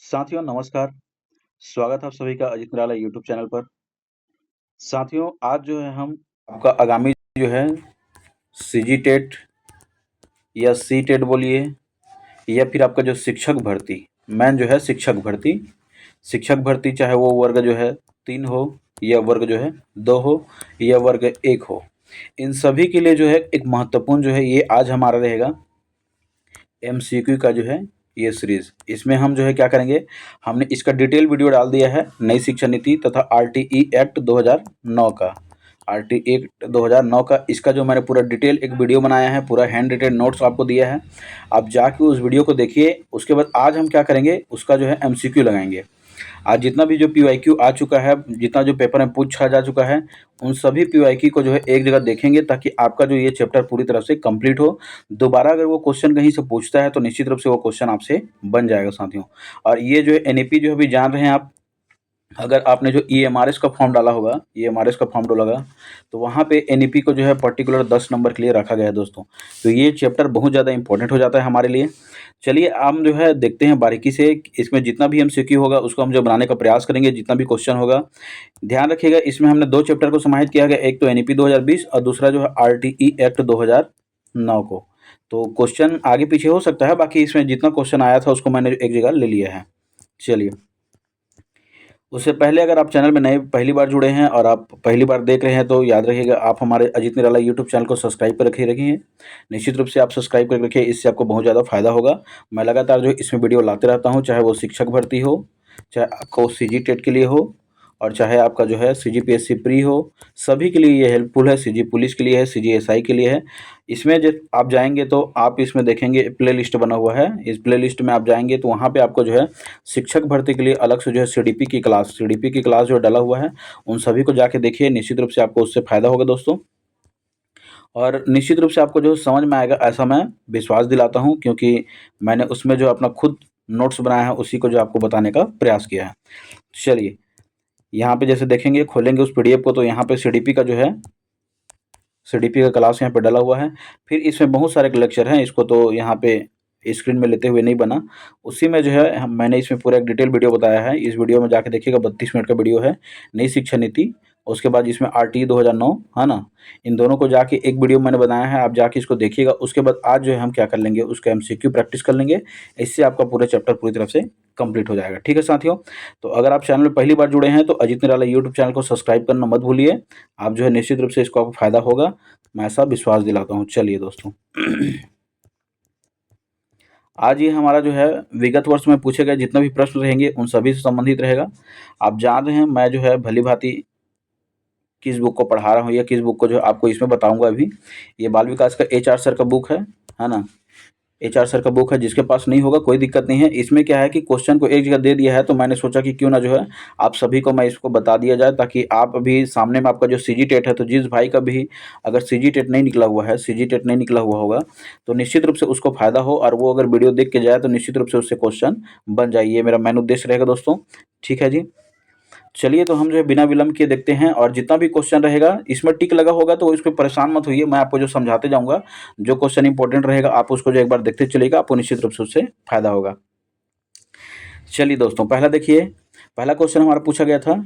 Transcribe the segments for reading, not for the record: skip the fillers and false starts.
साथियों नमस्कार, स्वागत है आप सभी का अजित निराला यूट्यूब चैनल पर। साथियों आज जो है हम आपका आगामी जो है सीजी टेट या सी टेट बोलिए या फिर आपका जो शिक्षक भर्ती मेन जो है शिक्षक भर्ती चाहे वो वर्ग जो है 3 हो या वर्ग जो है 2 हो या वर्ग 1 हो, इन सभी के लिए जो है एक महत्वपूर्ण जो है ये आज हमारा रहेगा एमसीक्यू का जो है ये सीरीज़। इसमें हम जो है क्या करेंगे, हमने इसका डिटेल वीडियो डाल दिया है नई शिक्षा नीति तथा आरटीई एक्ट 2009 का। आरटीई एक्ट 2009 का इसका जो मैंने पूरा डिटेल एक वीडियो बनाया है, पूरा हैंड रिटेन नोट्स आपको दिया है। आप जाके उस वीडियो को देखिए। उसके बाद आज हम क्या करेंगे, उसका जो है एमसीक्यू लगाएंगे। आज जितना भी जो पीवाईक्यू आ चुका है, जितना जो पेपर में पूछा जा चुका है, उन सभी पीवाईक्यू को जो है एक जगह देखेंगे ताकि आपका जो ये चैप्टर पूरी तरह से कंप्लीट हो। दोबारा अगर वो क्वेश्चन कहीं से पूछता है तो निश्चित रूप से वो क्वेश्चन आपसे बन जाएगा साथियों। और ये जो है एनईपी जो अभी जान रहे हैं आप, अगर आपने जो ईएमआरएस का फॉर्म डाला होगा, ईएमआरएस का फॉर्म डाला तो वहाँ पे एनईपी को जो है पर्टिकुलर 10 नंबर के लिए रखा गया है दोस्तों। तो ये चैप्टर बहुत ज़्यादा इंपॉर्टेंट हो जाता है हमारे लिए। चलिए हम जो है देखते हैं बारीकी से, इसमें जितना भी एमसीक्यू होगा उसको हम जो बनाने का प्रयास करेंगे, जितना भी क्वेश्चन होगा। ध्यान रखिएगा इसमें हमने 2 चैप्टर को समाहित किया गया, एक तो एनईपी 2020 और दूसरा जो है आरटीई एक्ट 2009 को। तो क्वेश्चन आगे पीछे हो सकता है, बाकी इसमें जितना क्वेश्चन आया था उसको मैंने एक जगह ले लिया है। चलिए, उससे पहले अगर आप चैनल में नए पहली बार जुड़े हैं और आप पहली बार देख रहे हैं तो याद रखिएगा आप हमारे अजित निराला यूट्यूब चैनल को सब्सक्राइब कर रखिए। निश्चित रूप से आप सब्सक्राइब करके रखिए, इससे आपको बहुत ज़्यादा फायदा होगा। मैं लगातार जो इसमें वीडियो लाते रहता हूँ, चाहे वो शिक्षक भर्ती हो, चाहे आपको सीजी टेट के लिए हो, और चाहे आपका जो है सीजीपीएससी प्री हो, सभी के लिए ये हेल्पफुल है। सीजी पुलिस के लिए है, सीजी एसआई के लिए है। इसमें जब आप जाएंगे तो आप इसमें देखेंगे प्ले लिस्ट बना हुआ है। इस प्ले लिस्ट में आप जाएंगे तो वहाँ पे आपको जो है शिक्षक भर्ती के लिए अलग से जो है सीडीपी की क्लास जो डाला हुआ है, उन सभी को जाके देखिए। निश्चित रूप से आपको उससे फायदा होगा दोस्तों, और निश्चित रूप से आपको जो समझ में आएगा ऐसा मैं विश्वास दिलाता हूँ, क्योंकि मैंने उसमें जो अपना खुद नोट्स बनाया है उसी को जो आपको बताने का प्रयास किया है। चलिए, यहाँ पे जैसे देखेंगे, खोलेंगे उस पीडीएफ को तो यहाँ पे सीडीपी का जो है सीडीपी का क्लास यहाँ पे डाला हुआ है। फिर इसमें बहुत सारे लेक्चर हैं, इसको तो यहाँ पे स्क्रीन में लेते हुए नहीं बना। उसी में जो है मैंने इसमें पूरा एक डिटेल वीडियो बताया है। इस वीडियो में जाके देखिएगा, 32 मिनट का वीडियो है, नई शिक्षा नीति। उसके बाद इसमें आरटीई 2009 है ना, इन दोनों को जाके एक वीडियो मैंने बनाया है, आप जाके इसको देखिएगा। उसके बाद आज जो है हम क्या कर लेंगे, उसका एमसीक्यू प्रैक्टिस कर लेंगे। इससे आपका पूरा चैप्टर पूरी तरफ से कंप्लीट हो जाएगा। ठीक है साथियों, तो अगर आप चैनल में पहली बार जुड़े हैं तो अजित निराला यूट्यूब चैनल को सब्सक्राइब करना मत भूलिए। आप जो है निश्चित रूप से इसको आपको फायदा होगा, मैं ऐसा विश्वास दिलाता हूँ। चलिए दोस्तों, आज ये हमारा जो है विगत वर्ष में पूछे गए जितने भी प्रश्न रहेंगे उन सभी से संबंधित रहेगा। आप जान रहे हैं मैं जो है भली भांति किस बुक को पढ़ा रहा हूँ या किस बुक को जो आपको इसमें बताऊंगा। अभी ये बाल विकास का एचआर सर का बुक है ना, एचआर सर का बुक है। जिसके पास नहीं होगा कोई दिक्कत नहीं है। इसमें क्या है कि क्वेश्चन को एक जगह दे दिया है, तो मैंने सोचा कि क्यों ना जो है आप सभी को मैं इसको बता दिया जाए, ताकि आप अभी सामने में आपका जो सीजी टेट है, तो जिस भाई का भी अगर सीजी टेट नहीं निकला हुआ है, सीजी टेट नहीं निकला हुआ होगा, तो निश्चित रूप से उसको फायदा हो, और वो अगर वीडियो देख के जाए तो निश्चित रूप से उससे क्वेश्चन बन जाए। ये मेरा मेन उद्देश्य रहेगा दोस्तों। ठीक है जी, चलिए तो हम जो है बिना विलंब किए देखते हैं, और जितना भी क्वेश्चन रहेगा इसमें टिक लगा होगा तो इस पर परेशान मत होइए, मैं आपको जो समझाते जाऊंगा, जो क्वेश्चन इंपॉर्टेंट रहेगा आप उसको जो एक बार देखते चलिएगा, आपको निश्चित रूप से उससे फायदा होगा। चलिए दोस्तों, पहला देखिए, पहला क्वेश्चन हमारा पूछा गया था।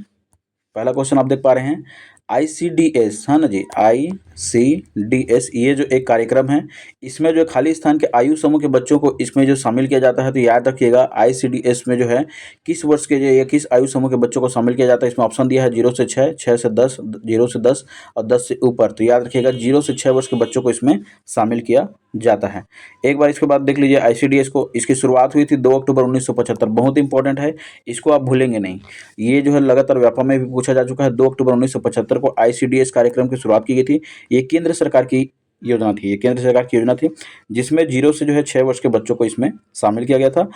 पहला क्वेश्चन आप देख पा रहे हैं, ICDS है ना जी, ICDS ये जो एक कार्यक्रम है, इसमें जो खाली स्थान के आयु समूह के बच्चों को इसमें जो शामिल किया जाता है। तो याद रखिएगा ICDS में जो है किस वर्ष के या किस आयु समूह के बच्चों को शामिल किया जाता है। इसमें ऑप्शन दिया है 0 से 6, 6 से 10, 0 से 10 और 10 से ऊपर। तो याद रखिएगा 0 से 6 वर्ष के बच्चों को इसमें शामिल किया जाता है। एक बार इसके बाद देख लीजिए, ICDS को इसकी शुरुआत हुई थी 2 अक्टूबर 1975। बहुत इंपॉर्टेंट है, इसको आप भूलेंगे नहीं। ये जो है लगातार व्यापक में भी पूछा जा चुका है। 2 अक्टूबर 1975 को ICDS कार्यक्रम की शुरुआत की गई थी। ये केंद्र सरकार की योजना थी, ये केंद्र सरकार की योजना थी, जिसमें 0 से जो है 6 वर्ष के बच्चों को इसमें शामिल किया गया था।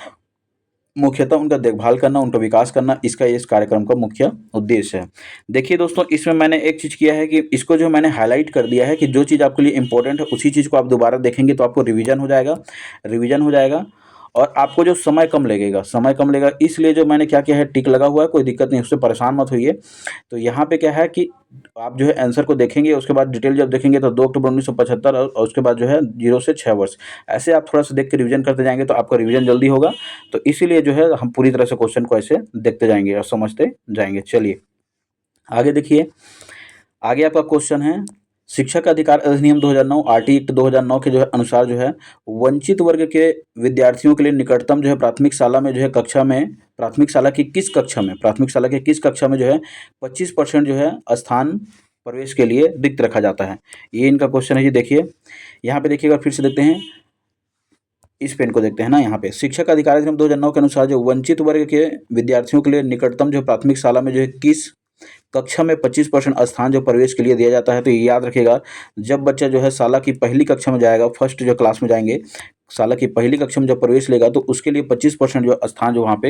मुख्यतः उनका देखभाल करना, उनका विकास करना, इसका इस कार्यक्रम का मुख्य उद्देश्य है। देखिए दोस्तों, इसमें मैंने एक चीज़ किया है कि इसको जो मैंने हाईलाइट कर दिया है कि जो चीज़ आपके लिए इंपॉर्टेंट है उसी चीज़ को आप दोबारा देखेंगे तो आपको रिवीजन हो जाएगा। और आपको जो समय कम लगेगा, इसलिए जो मैंने क्या किया है, टिक लगा हुआ है, कोई दिक्कत नहीं, उससे परेशान मत होइए। तो यहाँ पे क्या है कि आप जो है आंसर को देखेंगे, उसके बाद डिटेल जब देखेंगे तो 2 अक्टूबर 1975 और उसके बाद जो है 0 से 6 वर्ष, ऐसे आप थोड़ा सा देख के रिवीजन करते जाएंगे तो आपका रिवीजन जल्दी होगा। तो इसीलिए जो है हम पूरी तरह से क्वेश्चन को ऐसे देखते जाएंगे और समझते जाएंगे। चलिए आगे देखिए, आगे आपका क्वेश्चन है, शिक्षक अधिकार अधिनियम 2009 आरटी एक्ट 2009 के जो है अनुसार जो है वंचित वर्ग के विद्यार्थियों के लिए निकटतम जो है प्राथमिक शाला में जो है कक्षा में, प्राथमिक शाला की किस कक्षा में, प्राथमिक शाला के किस कक्षा में जो है 25% जो है स्थान प्रवेश के लिए रिक्त रखा जाता है। ये इनका क्वेश्चन है जी। देखिए यहाँ पे देखिएगा, फिर से देखते हैं, इस पेन को देखते हैं ना। यहाँ पे शिक्षक अधिकार अधिनियम 2009 के अनुसार जो वंचित वर्ग के विद्यार्थियों के लिए निकटतम जो प्राथमिक शाला में जो है किस कक्षा में 25% स्थान जो प्रवेश के लिए दिया जाता है। तो ये याद रखिएगा, जब बच्चा जो है शाला की पहली कक्षा में जाएगा, फर्स्ट जो क्लास में जाएंगे, शाला की पहली कक्षा में जब प्रवेश लेगा तो उसके लिए 25% जो स्थान जो वहाँ पे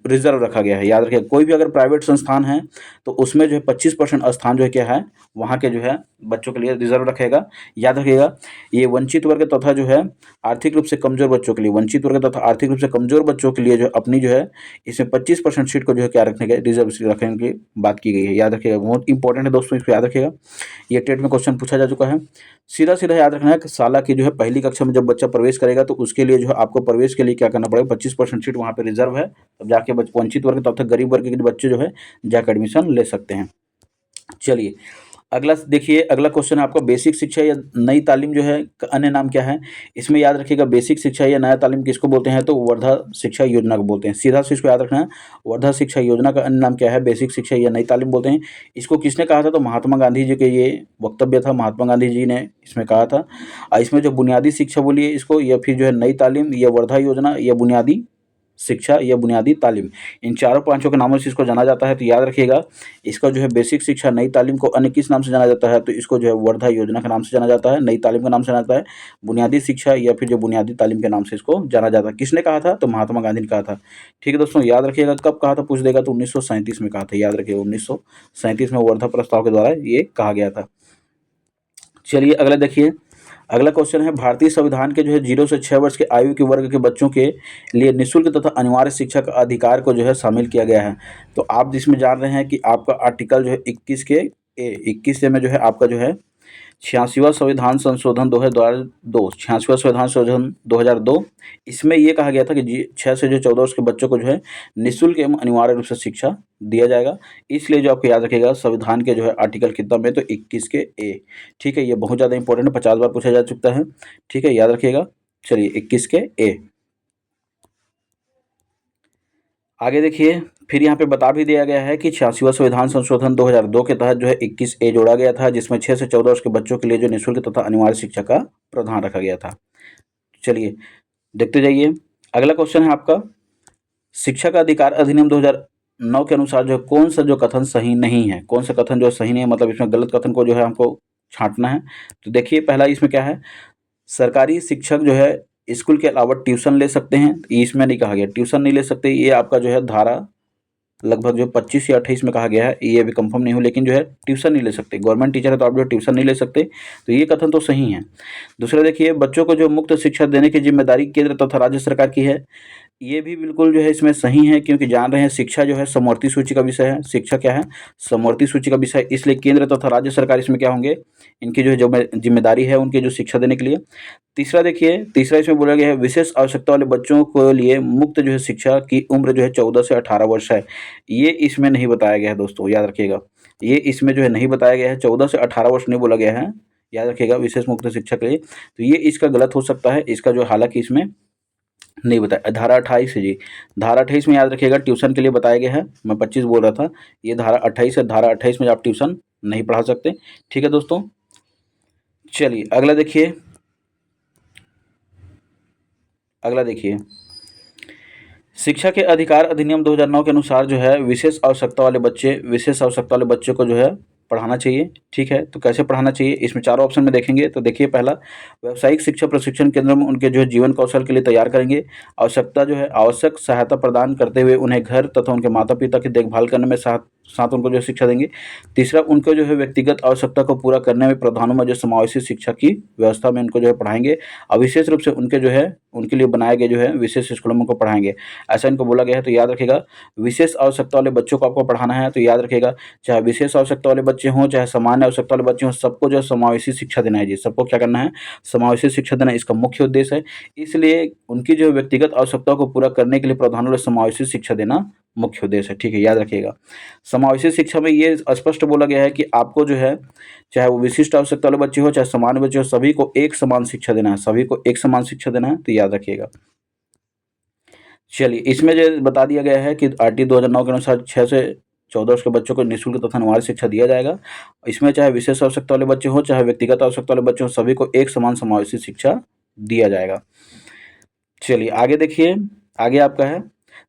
रिजर्व रखा गया है। याद रखिएगा, कोई भी अगर प्राइवेट संस्थान है तो उसमें जो है 25% स्थान जो है क्या है, वहाँ के जो है बच्चों के लिए रिजर्व रखेगा। याद रखिएगा, ये वंचित वर्ग तथा जो है आर्थिक रूप से कमजोर बच्चों के लिए, वंचित वर्ग तथा आर्थिक रूप से कमजोर बच्चों के लिए जो अपनी जो है इसमें 25% सीट को जो है क्या रखने के, रिजर्व सीट रखने की बात की गई है। याद रखिएगा, बहुत इंपॉर्टेंट है दोस्तों, इसको याद रखिएगा, ये टेट में क्वेश्चन पूछा जा चुका है। सीधा सीधा याद रखना है कि शाला की जो है पहली कक्षा में जब बच्चा प्रवेश करेगा तो उसके लिए जो है आपको प्रवेश के लिए क्या करना पड़ेगा, 25% सीट वहाँ पे रिजर्व है, तब जाके वंचित वर्ग तथा गरीब वर्ग के बच्चे जो है जाकर एडमिशन ले सकते हैं। चलिए अगला देखिए, अगला क्वेश्चन है आपका, बेसिक शिक्षा या नई तालीम जो है अन्य नाम क्या है। इसमें याद रखिएगा, बेसिक शिक्षा या नया तालीम किसको बोलते हैं, तो वर्धा शिक्षा योजना को बोलते हैं। सीधा से इसको याद रखना है, वर्धा शिक्षा योजना का अन्य नाम क्या है, बेसिक शिक्षा या नई तालीम बोलते हैं। इसको किसने कहा था, तो महात्मा गांधी जी के ये वक्तव्य था, महात्मा गांधी जी ने इसमें कहा था। इसमें जो बुनियादी शिक्षा बोलिए इसको, या फिर जो है नई तालीम, या वर्धा योजना, या बुनियादी शिक्षा या बुनियादी तालीम, इन चारों पांचों के नामों से इसको जाना जाता है। तो याद रखिएगा, इसका जो है बेसिक शिक्षा नई तालीम को अन्य किस नाम से जाना जाता है, तो इसको जो है वर्धा योजना के नाम से जाना जाता है, नई तालीम के नाम से जाना जाता है, बुनियादी शिक्षा या फिर जो बुनियादी तालीम के नाम से इसको जाना जाता है। किसने कहा था, तो महात्मा गांधी ने कहा था। ठीक है दोस्तों, याद रखिएगा, कब कहा था पूछ देगा, तो 1937 में कहा था। याद रखिएगा, 1937 में वर्धा प्रस्ताव के द्वारा ये कहा गया था। चलिए अगला देखिए, अगला क्वेश्चन है, भारतीय संविधान के जो है 0 से 6 वर्ष के आयु के वर्ग के बच्चों के लिए निःशुल्क तथा अनिवार्य शिक्षा का अधिकार को जो है शामिल किया गया है। तो आप जिसमें जान रहे हैं कि आपका आर्टिकल जो है 21 में जो है आपका जो है 86वां संविधान संशोधन 2002, 86वां संविधान संशोधन 2002, इसमें ये कहा गया था कि 6 से जो 14 वर्ष के बच्चों को जो है निःशुल्क एवं अनिवार्य रूप से शिक्षा दिया जाएगा। इसलिए जो आपको याद रखेगा, संविधान के जो है आर्टिकल कितना में, तो 21 के ए। ठीक है, ये बहुत ज़्यादा इंपॉर्टेंट है, 50 बार पूछा जा चुका है। ठीक है, याद रखिएगा। चलिए 21 के ए। आगे देखिए, फिर यहाँ पे बता भी दिया गया है कि 86वां संविधान संशोधन 2002 के तहत जो है 21 ए जोड़ा गया था, जिसमें 6 से 14 वर्ष के बच्चों के लिए जो निःशुल्क तथा अनिवार्य शिक्षा का प्रावधान रखा गया था। चलिए देखते जाइए, अगला क्वेश्चन है आपका, शिक्षा का अधिकार अधिनियम 2009 के अनुसार जो कौन सा जो कथन सही नहीं है, कौन सा कथन जो सही नहीं है, मतलब इसमें गलत कथन को जो है हमको छांटना है। तो देखिए पहला इसमें क्या है, सरकारी शिक्षक जो है स्कूल के अलावा ट्यूशन ले सकते हैं, इसमें नहीं कहा गया ट्यूशन नहीं ले सकते। ये आपका जो है धारा लगभग जो 25 या 28 में कहा गया है, ये अभी कंफर्म नहीं हो, लेकिन जो है ट्यूशन नहीं ले सकते, गवर्नमेंट टीचर है तो आप जो ट्यूशन नहीं ले सकते। तो ये कथन तो सही है। दूसरा देखिए, बच्चों को जो मुक्त शिक्षा देने की जिम्मेदारी केंद्र तथा राज्य सरकार की है, ये भी बिल्कुल जो है इसमें सही है, क्योंकि जान रहे हैं शिक्षा जो है समवर्ती सूची का विषय है। शिक्षा क्या है, समवर्ती सूची का विषय, इसलिए केंद्र तथा राज्य सरकार इसमें क्या होंगे, इनकी जो जिम्मेदारी है उनके जो शिक्षा देने के लिए। तीसरा देखिए, तीसरा इसमें बोला गया है, विशेष आवश्यकता वाले बच्चों के लिए मुक्त जो है शिक्षा की उम्र जो है 14 से 18 वर्ष है। ये इसमें नहीं बताया गया है दोस्तों, याद रखिएगा, ये इसमें जो है नहीं बताया गया है, 14 से 18 वर्ष नहीं बोला गया है, याद रखिएगा, विशेष मुक्त शिक्षा के लिए। तो ये इसका गलत हो सकता है, इसका जो हालांकि इसमें नहीं बताया। धारा 28 है जी, धारा 28 में याद रखिएगा ट्यूशन के लिए बताया गया है, मैं 25 बोल रहा था, ये धारा 28 है, धारा 28 में आप ट्यूशन नहीं पढ़ा सकते। ठीक है दोस्तों, चलिए अगला देखिए, अगला देखिए, शिक्षा के अधिकार अधिनियम 2009 के अनुसार जो है विशेष आवश्यकता वाले बच्चे को जो है पढ़ाना चाहिए। ठीक है, तो कैसे पढ़ाना चाहिए, इसमें चारों ऑप्शन में देखेंगे। तो देखिए, पहला, व्यावसायिक शिक्षा प्रशिक्षण केंद्र में उनके जो है जीवन कौशल के लिए तैयार करेंगे। आवश्यक सहायता प्रदान करते हुए उन्हें घर तथा उनके माता पिता की देखभाल करने में साथ उनको जो है शिक्षा देंगे। तीसरा, उनको जो है व्यक्तिगत आवश्यकता को पूरा करने में प्रावधानों में जो समावेशी शिक्षा की व्यवस्था में उनको जो है पढ़ाएंगे, और विशेष रूप से उनके जो है उनके लिए बनाए गए जो है विशेष स्कूलों में उनको पढ़ाएंगे, ऐसा इनको बोला गया है। तो याद रखिएगा, विशेष आवश्यकता वाले बच्चों को आपको पढ़ाना है, तो याद रखिएगा, चाहे विशेष आवश्यकता वाले बच्चे हों चाहे सामान्य आवश्यकता वाले बच्चे हों, सबको जो है समावेशी शिक्षा देना है जी। सबको क्या करना है? समावेशी शिक्षा देना इसका मुख्य उद्देश्य है। इसलिए उनकी जो व्यक्तिगत आवश्यकताओं को पूरा करने के लिए प्रावधानों में समावेशी शिक्षा देना मुख्य उद्देश्य है। ठीक है, याद रखिएगा। समावेशी शिक्षा में ये स्पष्ट बोला गया है कि आपको जो है, चाहे वो विशिष्ट आवश्यकता वाले बच्चे हो चाहे सामान्य बच्चे हो, सभी को एक समान शिक्षा देना है, सभी को एक समान शिक्षा देना है, तो याद रखिएगा। चलिए, इसमें जो बता दिया गया है कि आरटी 2009 के अनुसार 6 से 14 वर्ष के बच्चों को निःशुल्क तथा अनिवार्य शिक्षा दिया जाएगा। इसमें चाहे विशेष आवश्यकता वाले बच्चे हों चाहे व्यक्तिगत आवश्यकता वाले बच्चे हों, सभी को एक समान समावेशी शिक्षा दिया जाएगा। चलिए आगे देखिए, आगे आपका है,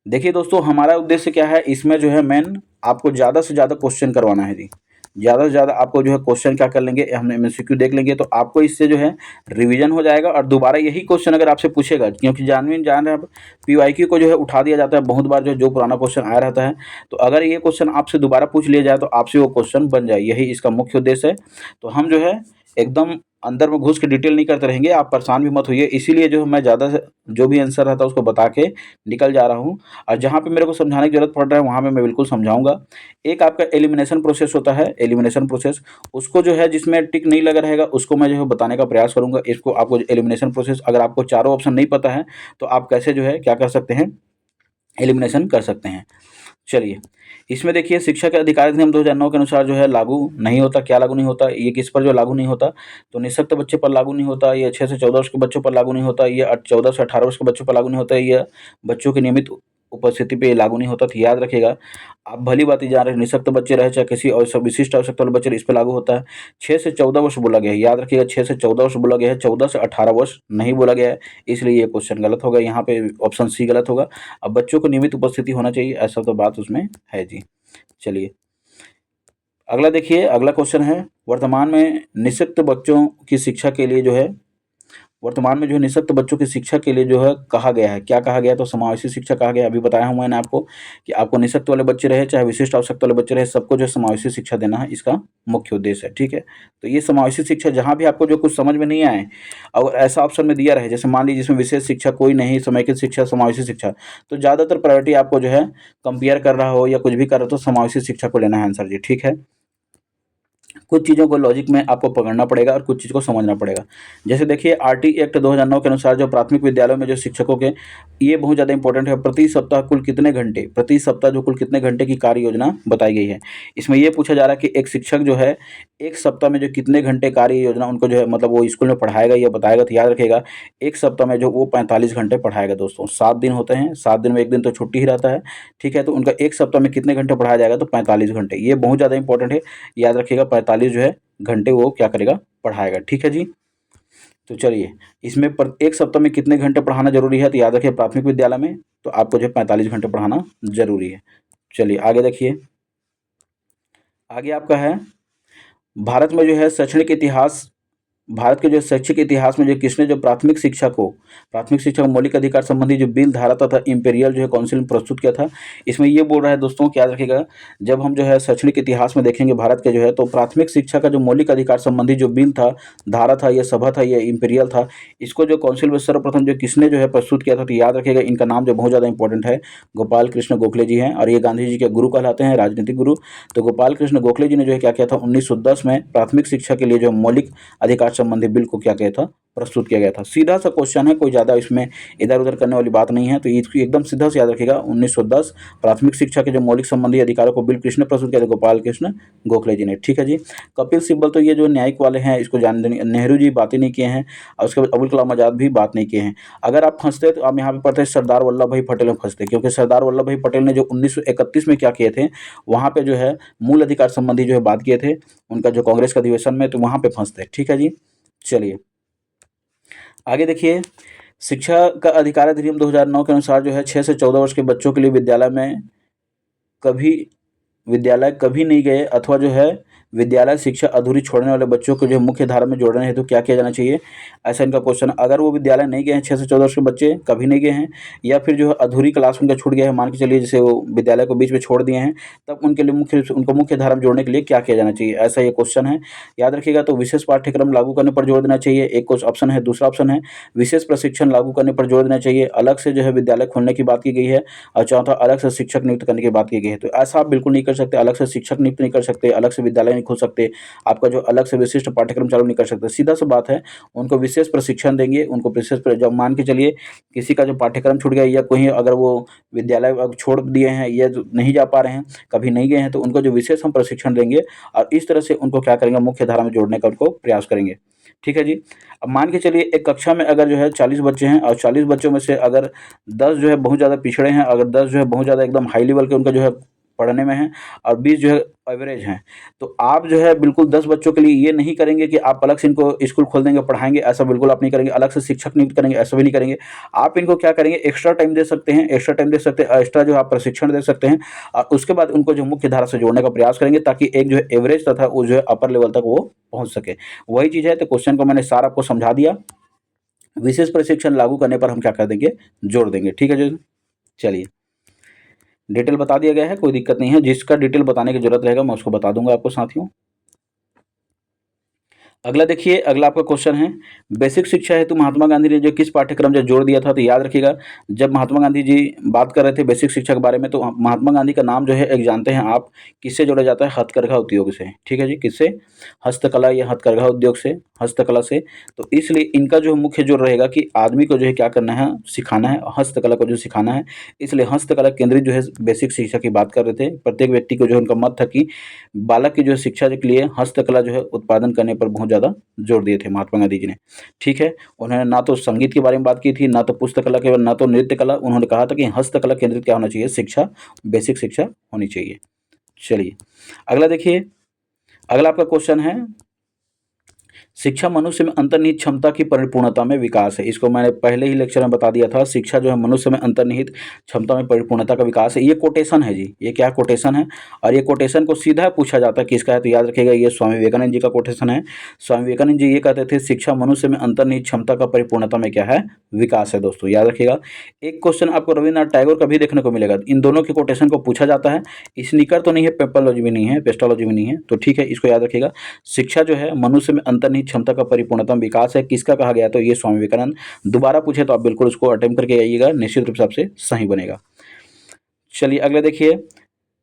देखिए दोस्तों, हमारा उद्देश्य क्या है इसमें जो है मेन, आपको ज़्यादा से ज़्यादा क्वेश्चन करवाना है जी। ज़्यादा से ज़्यादा आपको जो है क्वेश्चन क्या कर लेंगे, हम एमसीक्यू देख लेंगे, तो आपको इससे जो है रिवीजन हो जाएगा, और दोबारा यही क्वेश्चन अगर आपसे पूछेगा, क्योंकि जान रहे हैं आप, पीवाईक्यू को जो है उठा दिया जाता है बहुत बार, जो पुराना क्वेश्चन आया रहता है, तो अगर ये क्वेश्चन आपसे दोबारा पूछ लिया जाए तो आपसे वो क्वेश्चन बन जाए, यही इसका मुख्य उद्देश्य है। तो हम जो है एकदम अंदर में घुस के डिटेल नहीं करते रहेंगे, आप परेशान भी मत होइए, इसीलिए जो मैं ज़्यादा से जो भी आंसर रहता है उसको बता के निकल जा रहा हूँ, और जहाँ पे मेरे को समझाने की ज़रूरत पड़ रहा है वहाँ पे मैं बिल्कुल समझाऊंगा। एक आपका एलिमिनेशन प्रोसेस होता है, एलिमिनेशन प्रोसेस, उसको जो है जिसमें टिक नहीं लगा रहेगा उसको मैं जो है बताने का प्रयास करूँगा। इसको आपको एलिमिनेशन प्रोसेस, अगर आपको चारों ऑप्शन नहीं पता है तो आप कैसे जो है क्या कर सकते हैं, एलिमिनेशन कर सकते हैं। चलिए, इसमें देखिए, शिक्षा के अधिकार अधिनियम 2009 के अनुसार जो है लागू नहीं होता। क्या लागू नहीं होता? ये किस पर जो लागू नहीं होता? तो निःशक्त बच्चे पर लागू नहीं होता, ये 6 से 14 वर्ष के बच्चों पर लागू नहीं होता, ये 14 से 18 वर्ष के बच्चों पर लागू नहीं होता, ये बच्चों की नियमित उपस्थिति पे ये लागू नहीं होता। तो याद रखिएगा, आप भली बात ही जान रहे हैं, निःशक्त बच्चे रहे चाहे किसी और विशिष्ट आवश्यकता वाले बच्चे रहे, इस पर लागू होता है। 6 से 14 वर्ष बोला गया है, याद रखिएगा 6 से 14 वर्ष बोला गया है, 14 से 18 वर्ष नहीं बोला गया है, इसलिए ये क्वेश्चन गलत होगा, यहाँ पे ऑप्शन सी गलत होगा। अब बच्चों को नियमित उपस्थिति होना चाहिए, ऐसा तो बात उसमें है जी। चलिए अगला देखिए, अगला क्वेश्चन है, वर्तमान में निःशक्त बच्चों की शिक्षा के लिए जो है, वर्तमान में जो है निःशक्त बच्चों की शिक्षा के लिए जो है कहा गया है, क्या कहा गया? तो समावेशी शिक्षा कहा गया। अभी बताया हूँ मैंने आपको कि आपको निःशक्त वाले बच्चे रहे चाहे विशिष्ट आवश्यकता वाले बच्चे रहे, सबको जो है समावेशी शिक्षा देना है, इसका मुख्य उद्देश्य है। ठीक है, तो ये समावेशी शिक्षा, जहाँ भी आपको जो कुछ समझ में नहीं आए और ऐसा ऑप्शन में दिया रहे, जैसे मान लीजिए जिसमें विशेष शिक्षा कोई नहीं, समेकित शिक्षा, समावेशी शिक्षा, तो ज़्यादातर प्रायोरिटी आपको जो है कंपेयर कर रहा हो या कुछ भी कर रहा हो तो समावेशी शिक्षा को लेना है आंसर जी। ठीक है, कुछ चीज़ों को लॉजिक में आपको पकड़ना पड़ेगा और कुछ चीज़ को समझना पड़ेगा। जैसे देखिए, आरटी एक्ट 2009 के अनुसार जो प्राथमिक विद्यालयों में जो शिक्षकों के, ये बहुत ज़्यादा इंपॉर्टेंट है, प्रति सप्ताह कुल कितने घंटे, प्रति सप्ताह जो कुल कितने घंटे की कार्य योजना बताई गई है। इसमें ये पूछा जा रहा है कि एक शिक्षक जो है एक सप्ताह में जो कितने घंटे कार्य योजना उनको जो है मतलब वो स्कूल में पढ़ाएगा या बताएगा। तो याद रखिएगा, एक सप्ताह में जो वो 45 घंटे पढ़ाएगा दोस्तों। 7 दिन होते हैं, 7 दिन में एक दिन तो छुट्टी ही रहता है। ठीक है, तो उनका एक सप्ताह में कितने घंटे पढ़ाया जाएगा? तो 45 घंटे। ये बहुत ज़्यादा इंपॉर्टेंट है, याद रखिएगा, 45 जो है घंटे वो क्या करेगा? पढ़ाएगा। ठीक है जी, तो चलिए, इसमें पर एक सप्ताह में कितने घंटे पढ़ाना जरूरी है? तो याद रखिए, प्राथमिक विद्यालय में तो आपको जो है 45 घंटे पढ़ाना जरूरी है। चलिए आगे देखिए, आगे आपका है, भारत में जो है शैक्षणिक इतिहास, भारत के जो शैक्षिक इतिहास में जो किसने जो प्राथमिक शिक्षा को मौलिक अधिकार संबंधी जो बिल, धारा तथा इंपीरियल जो है काउंसिल में प्रस्तुत किया था। इसमें ये बोल रहा है दोस्तों, क्या याद रखिएगा, जब हम जो है शैक्षणिक इतिहास में देखेंगे भारत के जो है, तो प्राथमिक शिक्षा का जो मौलिक अधिकार संबंधी जो बिल था, धारा था, या सभा था, या इंपीरियल था, इसको जो काउंसिल में सर्वप्रथम जो किसने जो है प्रस्तुत किया था, तो याद रखिएगा इनका नाम जो बहुत ज़्यादा इंपॉर्टेंट है, गोपाल कृष्ण गोखले जी हैं, और ये गांधी जी के गुरु कहलाते हैं, राजनीतिक गुरु। तो गोपाल कृष्ण गोखले जी ने जो है क्या किया था, 1910 में प्राथमिक शिक्षा के लिए जो मौलिक अधिकार संबंधी बिल को क्या किया था? प्रस्तुत किया गया था। सीधा सा क्वेश्चन है, कोई ज़्यादा इसमें इधर उधर करने वाली बात नहीं है, तो इसको एकदम सीधा से याद रखिएगा। 1910 प्राथमिक शिक्षा के जो मौलिक संबंधी अधिकारों को बिल किसने प्रस्तुत किया था? गोपाल कृष्ण गोखले जी ने। ठीक है जी, कपिल सिब्बल तो ये जो न्यायिक वाले हैं इसको जान देंगे, नेहरू जी बातें नहीं किए हैं, और उसके बाद अबुल कलाम आज़ाद भी बात नहीं किए हैं। अगर आप फंसते तो आप यहाँ पे पढ़ते सरदार वल्लभ भाई पटेल में फंसते, क्योंकि सरदार वल्लभ भाई पटेल ने जो 1931 में क्या किए थे, वहाँ पे जो है मूल अधिकार संबंधी जो है बात किए थे, उनका जो कांग्रेस का अधिवेशन में, तो वहाँ पे फंसते। ठीक है जी, चलिए आगे देखिए, शिक्षा का अधिकार अधिनियम 2009 के अनुसार जो है 6 से 14 वर्ष के बच्चों के लिए कभी विद्यालय कभी नहीं गए अथवा जो है विद्यालय शिक्षा अधूरी छोड़ने वाले बच्चों को जो मुख्य धारा में जोड़ने हेतु क्या किया जाना चाहिए, ऐसा इनका क्वेश्चन। अगर वो विद्यालय नहीं गए हैं, 6 से 14 वर्ष के बच्चे कभी नहीं गए हैं, या फिर जो है अधूरी क्लास उनका छूट गया है, मान के चलिए जैसे वो विद्यालय को बीच में छोड़ दिए हैं, तब उनके लिए उनको मुख्य धारा में जोड़ने के लिए क्या किया जाना चाहिए, ऐसा ये क्वेश्चन है। याद रखिएगा। तो विशेष पाठ्यक्रम लागू करने पर जोर देना चाहिए, एक कुछ ऑप्शन है। दूसरा ऑप्शन है विशेष प्रशिक्षण लागू करने पर जोर देना चाहिए, अलग से जो है विद्यालय खोलने की बात की गई है। और चौथा, अलग से शिक्षक नियुक्त करने की बात की गई है। तो ऐसा आप बिल्कुल नहीं कर सकते, अलग से शिक्षक नियुक्त नहीं कर सकते, अलग से विद्यालय नहीं खोल सकते, आपका जो अलग से विशिष्ट पाठ्यक्रम चालू नहीं कर सकते। सीधा सा बात है, उनको विशेष प्रशिक्षण देंगे, उनको विशेष जब मान के चलिए किसी का जो पाठ्यक्रम छूट गया, या कोई अगर वो विद्यालय अब छोड़ दिए हैं या जो नहीं जा पा रहे हैं, कभी नहीं गए हैं, तो उनको जो विशेष हम प्रशिक्षण देंगे और इस तरह से उनको क्या करेंगे, मुख्य धारा में जोड़ने का उनको प्रयास करेंगे। ठीक है जी। अब मान के चलिए एक कक्षा में अगर जो है 40 बच्चे हैं और 40 बच्चों में से अगर 10 जो है बहुत ज़्यादा पिछड़े हैं, अगर 10 जो है बहुत ज़्यादा एकदम हाई लेवल के उनका जो है पढ़ने में हैं, और 20 जो है एवरेज हैं, तो आप जो है बिल्कुल 10 बच्चों के लिए ये नहीं करेंगे कि आप अलग से इनको स्कूल खोल देंगे, पढ़ाएंगे, ऐसा बिल्कुल आप नहीं करेंगे। अलग से शिक्षक नियुक्त करेंगे, ऐसा भी नहीं करेंगे। आप इनको क्या करेंगे, एक्स्ट्रा टाइम दे सकते हैं, एक्स्ट्रा टाइम दे सकते हैं, एक्स्ट्रा जो आप प्रशिक्षण दे सकते हैं, और उसके बाद उनको जो मुख्य धारा से जोड़ने का प्रयास करेंगे, ताकि एक जो है एवरेज तथा वो जो है अपर लेवल तक वो पहुंच सके। वही चीज़ है। तो क्वेश्चन को मैंने सारा आपको समझा दिया। विशेष प्रशिक्षण लागू करने पर हम क्या कर देंगे, जोड़ देंगे। ठीक है जी। चलिए, डिटेल बता दिया गया है, कोई दिक्कत नहीं है। जिसका डिटेल बताने की जरूरत रहेगा मैं उसको बता दूंगा आपको साथियों। अगला देखिए, अगला आपका क्वेश्चन है, बेसिक शिक्षा हेतु महात्मा गांधी ने जो किस पाठ्यक्रम जो जोड़ दिया था। तो याद रखिएगा, जब महात्मा गांधी जी बात कर रहे थे बेसिक शिक्षा के बारे में, तो महात्मा गांधी का नाम जो है एक जानते हैं आप, किससे जोड़ा जाता है, हथकरघा उद्योग से। ठीक है जी, किससे, हस्तकला या हथकरघा उद्योग से, हस्तकला से। तो इसलिए इनका जो मुख्य जोर रहेगा कि आदमी को जो है क्या करना है, सिखाना है, हस्तकला को जो सिखाना है। इसलिए हस्तकला केंद्रित जो है बेसिक शिक्षा की बात कर रहे थे। प्रत्येक व्यक्ति को जो है उनका मत था कि बालक की जो शिक्षा के लिए हस्तकला जो है उत्पादन करने पर बहुत ज़्यादा जोर दिए थे महात्मा गांधी जी ने। ठीक है, उन्होंने ना तो संगीत के बारे में बात की थी, ना तो पुस्तक कला के, ना तो नृत्य कला। उन्होंने कहा था कि हस्तकला केंद्रित क्या होना चाहिए, शिक्षा, बेसिक शिक्षा होनी चाहिए। चलिए, अगला देखिए, अगला आपका क्वेश्चन है, शिक्षा मनुष्य में अंतर्निहित क्षमता की परिपूर्णता में विकास है। इसको मैंने पहले ही लेक्चर में बता दिया था। शिक्षा जो है मनुष्य में अंतर्निहित क्षमता में परिपूर्णता का विकास है। ये कोटेशन है जी, ये क्या कोटेशन है, और ये कोटेशन को सीधा पूछा जाता है किसका है, तो याद रखिएगा ये स्वामी विवेकानंद जी का कोटेशन है। स्वामी विवेकानंद जी ये कहते थे, शिक्षा मनुष्य में अंतर्निहित क्षमता का परिपूर्णता में क्या है, विकास है। दोस्तों याद रखिएगा। एक क्वेश्चन आपको रविन्द्रनाथ टैगोर का भी देखने को मिलेगा, इन दोनों के कोटेशन को पूछा जाता है। स्नीकर तो नहीं है, पेपरोलॉजी भी नहीं है, पेस्टोलॉजी भी नहीं है, तो ठीक है, इसको याद रखिएगा। शिक्षा जो है मनुष्य में अंतर्निहित क्षमता का परिपूर्णतम विकास है, किसका कहा गया, तो ये स्वामी विवेकानंद। दोबारा पूछे तो आप बिल्कुल उसको अटेम्प्ट करके आइएगा, निश्चित रूप से आपसे सही बनेगा। चलिए, अगले देखिए,